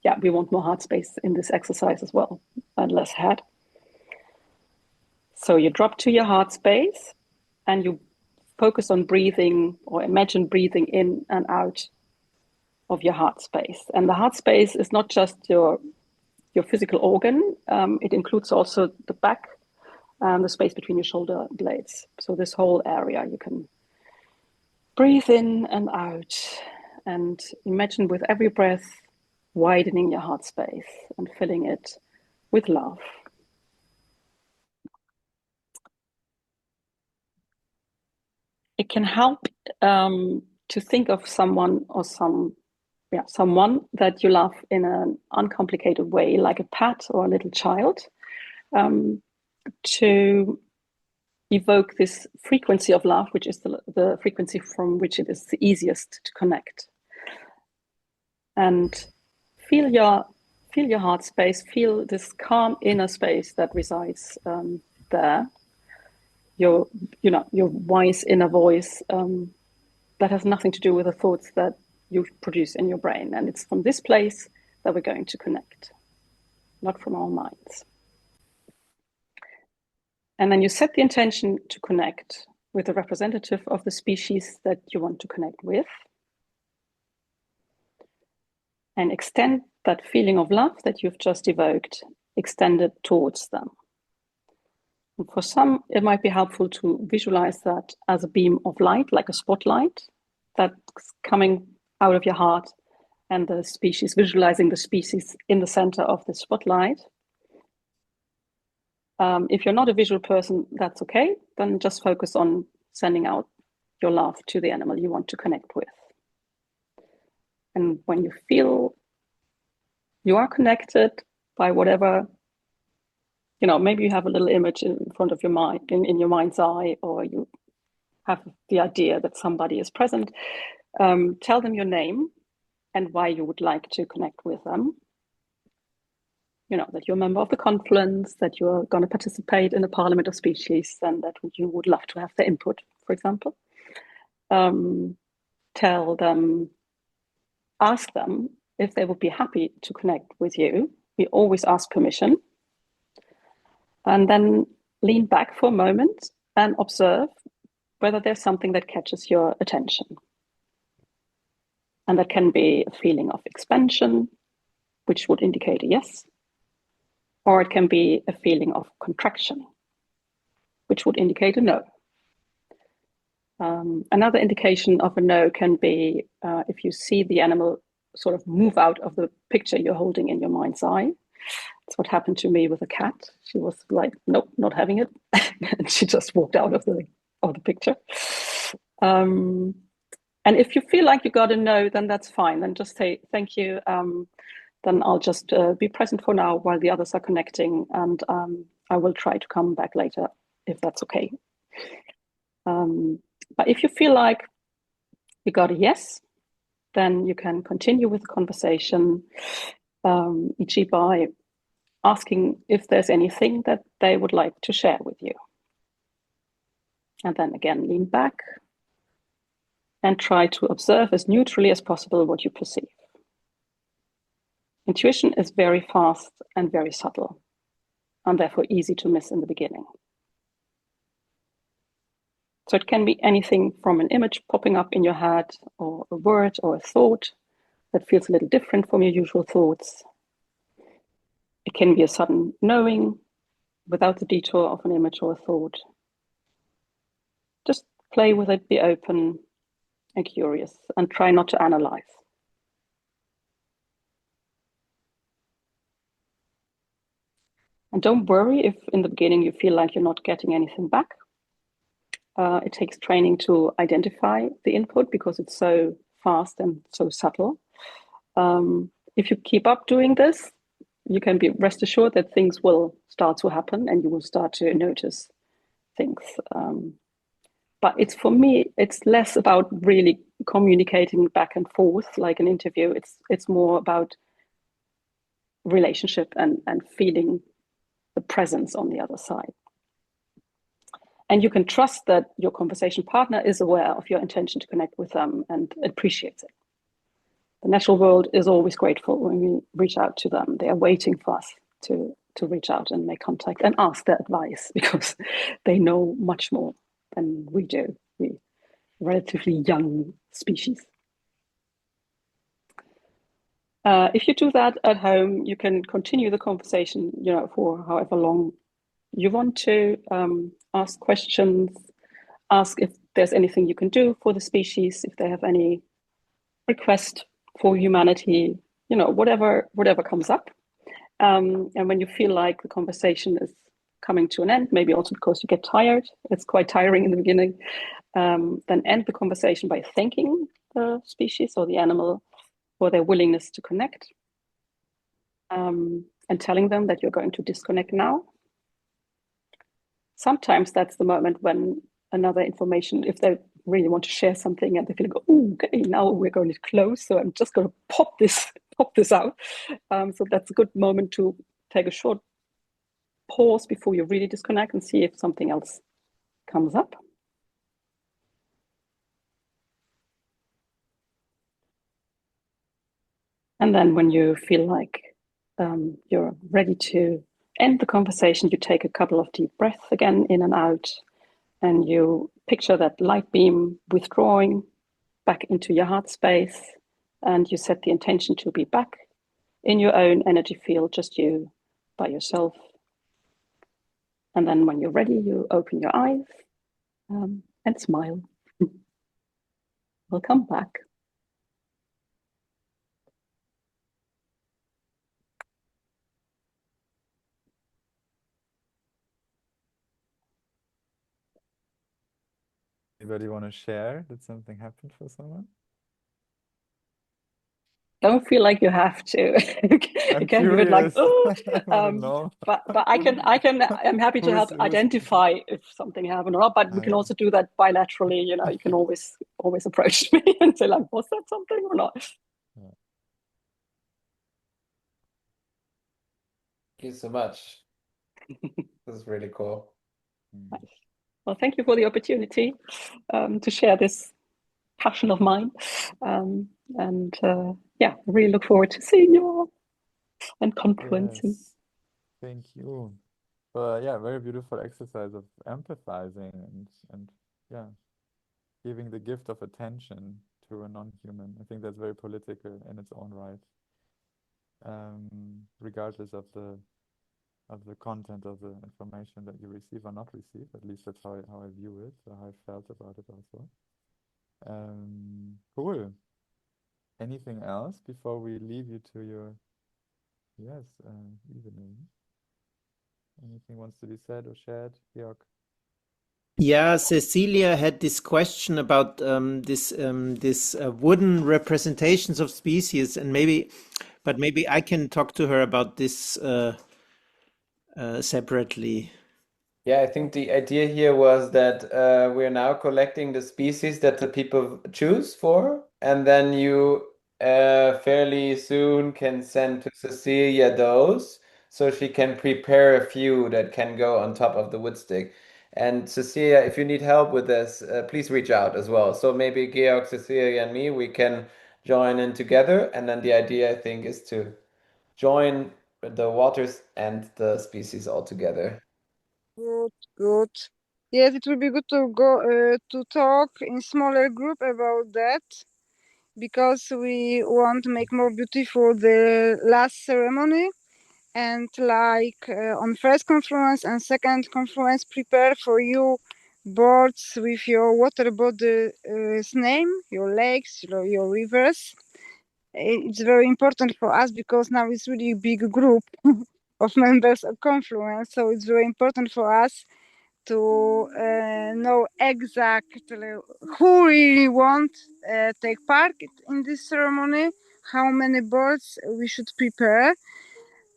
yeah, we want more heart space in this exercise as well, and less head. So you drop to your heart space and you focus on breathing, or imagine breathing in and out of your heart space. And the heart space is not just your physical organ, it includes also the back and the space between your shoulder blades. So this whole area, you can breathe in and out, and imagine with every breath widening your heart space and filling it with love. It can help to think of someone or someone that you love in an uncomplicated way, like a pet or a little child, to evoke this frequency of love, which is the frequency from which it is the easiest to connect. And feel your heart space, feel this calm inner space that resides there. Your wise inner voice that has nothing to do with the thoughts that you produce in your brain. And it's from this place that we're going to connect, not from our minds. And then you set the intention to connect with a representative of the species that you want to connect with. And extend that feeling of love that you've just evoked, extend it towards them. And for some, it might be helpful to visualize that as a beam of light, like a spotlight that's coming out of your heart, and the species, visualizing the species in the center of the spotlight. If you're not a visual person, that's okay. Then just focus on sending out your love to the animal you want to connect with. And when you feel you are connected by whatever, maybe you have a little image in front of your mind, in your mind's eye, or you have the idea that somebody is present, tell them your name and why you would like to connect with them. That you're a member of the Confluence, that you're going to participate in the Parliament of Species, and that you would love to have their input, for example. Tell them, ask them if they would be happy to connect with you. We always ask permission. And then lean back for a moment and observe whether there's something that catches your attention. And that can be a feeling of expansion, which would indicate a yes. Or it can be a feeling of contraction, which would indicate a no. Another indication of a no can be if you see the animal sort of move out of the picture you're holding in your mind's eye. It's what happened to me with a cat. She was like, nope, not having it. And she just walked out of the picture. And if you feel like you got a no, then that's fine. Then just say, thank you. Then I'll just be present for now while the others are connecting, and I will try to come back later if that's okay. But if you feel like you got a yes, then you can continue with the conversation, e.g. by asking if there's anything that they would like to share with you. And then again, lean back and try to observe as neutrally as possible what you perceive. Intuition is very fast and very subtle, and therefore easy to miss in the beginning. So it can be anything from an image popping up in your head, or a word or a thought that feels a little different from your usual thoughts. It can be a sudden knowing without the detour of an image or a thought. play with it, be open and curious, and try not to analyze. And don't worry if in the beginning you feel like you're not getting anything back. It takes training to identify the input because it's so fast and so subtle. If you keep up doing this, you can be rest assured that things will start to happen and you will start to notice things. But it's, for me, it's less about really communicating back and forth like an interview. It's more about relationship and feeling the presence on the other side. And you can trust that your conversation partner is aware of your intention to connect with them and appreciates it. The natural world is always grateful when we reach out to them. They are waiting for us to reach out and make contact and ask their advice because they know much more than we do. We relatively young species. If you do that at home, you can continue the conversation, for however long you want to. Ask questions, ask if there's anything you can do for the species, if they have any request for humanity, whatever comes up. And when you feel like the conversation is coming to an end, maybe also because you get tired, it's quite tiring in the beginning, then end the conversation by thanking the species or the animal for their willingness to connect, and telling them that you're going to disconnect now. Sometimes that's the moment when another information, if they really want to share something and they feel like, oh, okay, now we're going to close, so I'm just going to pop this out. So that's a good moment to take a short pause before you really disconnect and see if something else comes up. And then when you feel like you're ready to end the conversation, you take a couple of deep breaths again, in and out, and you picture that light beam withdrawing back into your heart space, and you set the intention to be back in your own energy field, just you by yourself. And then when you're ready, you open your eyes and smile. We'll come back. Anybody want to share? Did something happen for someone? Don't feel like you have to. You can give it like, oh, but I'm happy to help identify if something happened or not. But we can also do that bilaterally. You can always approach me and say like, was that something or not? Thank you so much. This is really cool. Nice. Well, thank you for the opportunity to share this passion of mine. Yeah, really look forward to seeing you all and Confluence. Yes. Thank you. But yeah, very beautiful exercise of empathizing and yeah, giving the gift of attention to a non-human. I think that's very political in its own right. Regardless of the content of the information that you receive or not receive, at least that's how I view it, how I felt about it also. Cool. Anything else before we leave you to your evening? Anything wants to be said or shared, Georg? Yeah, Cecilia had this question about this wooden representations of species, and maybe I can talk to her about this separately. Yeah, I think the idea here was that we're now collecting the species that the people choose for, and then you fairly soon can send to Cecilia those, so she can prepare a few that can go on top of the wood stick. And Cecilia, if you need help with this, please reach out as well. So maybe Georg, Cecilia, and me, we can join in together. And then the idea, I think, is to join the waters and the species all together. Good. Yes, it will be good to go to talk in smaller group about that, because we want to make more beautiful the last ceremony, and like on first Confluence and second Confluence, prepare for you boards with your water body's name, your lakes, your rivers. It's very important for us because now it's really a big group of members of Confluence, so it's very important for us to know exactly who really want take part in this ceremony, how many boards we should prepare.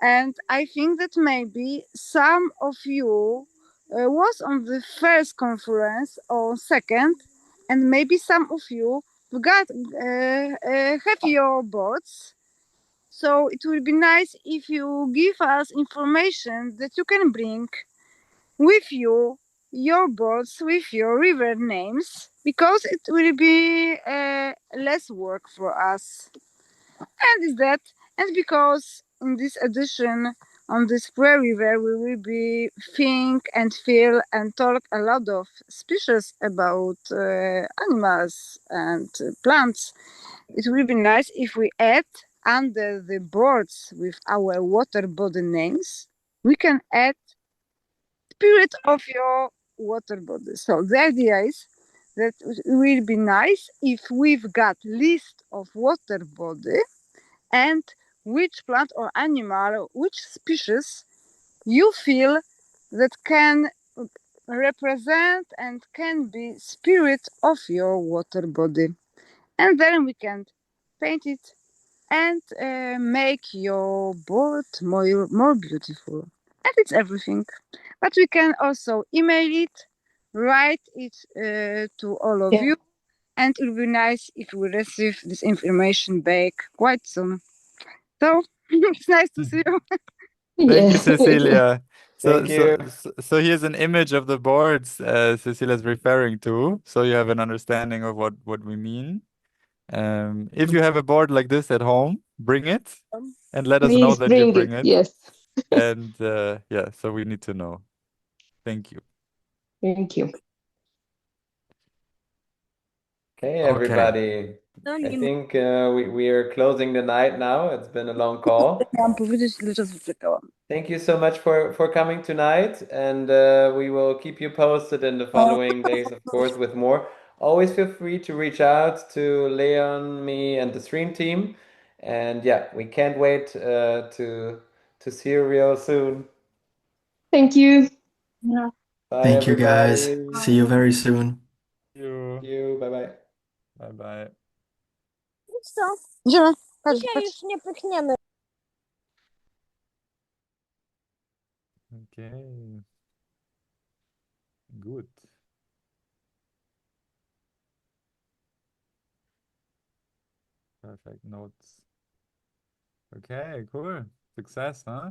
And I think that maybe some of you was on the first conference or second, and maybe some of you got have your boards. So it will be nice if you give us information that you can bring with you your boards with your river names, because it will be less work for us. And is that, and because in this edition on this prairie river we will be think and feel and talk a lot of species about animals and plants, it will be nice if we add under the boards with our water body names, we can add spirit of your water body. So the idea is that it will be nice if we've got list of water body and which plant or animal, which species you feel that can represent and can be spirit of your water body. And then we can paint it and make your board more beautiful. And it's everything. But we can also email it, write it to all of you, and it will be nice if we receive this information back quite soon. So it's nice to see you. Thank you, Cecilia. Thank you. So here's an image of the boards Cecilia's referring to, so you have an understanding of what we mean. If you have a board like this at home, bring it and let us know Please that you bring bring it. it. Yes. And yeah, so we need to know. Thank you. Thank you. Okay, Okay. everybody. I think we are closing the night now. It's been a long call. Miałam powiedzieć, ile czasu czekałam. Thank you so much for coming tonight, and we will keep you posted in the following days, of course, with more. Always feel free to reach out to Leon, me, and the stream team. And yeah, we can't wait to see you real soon. Thank you. Yeah. Bye, Thank you, guys. everybody. See you very soon. Thank you. Thank you. Bye bye. Bye bye. Co? Idziemy. Patrz, patrz. Już nie pykniemy. Okay. Good. Perfect notes. Okay, cool. Success, huh?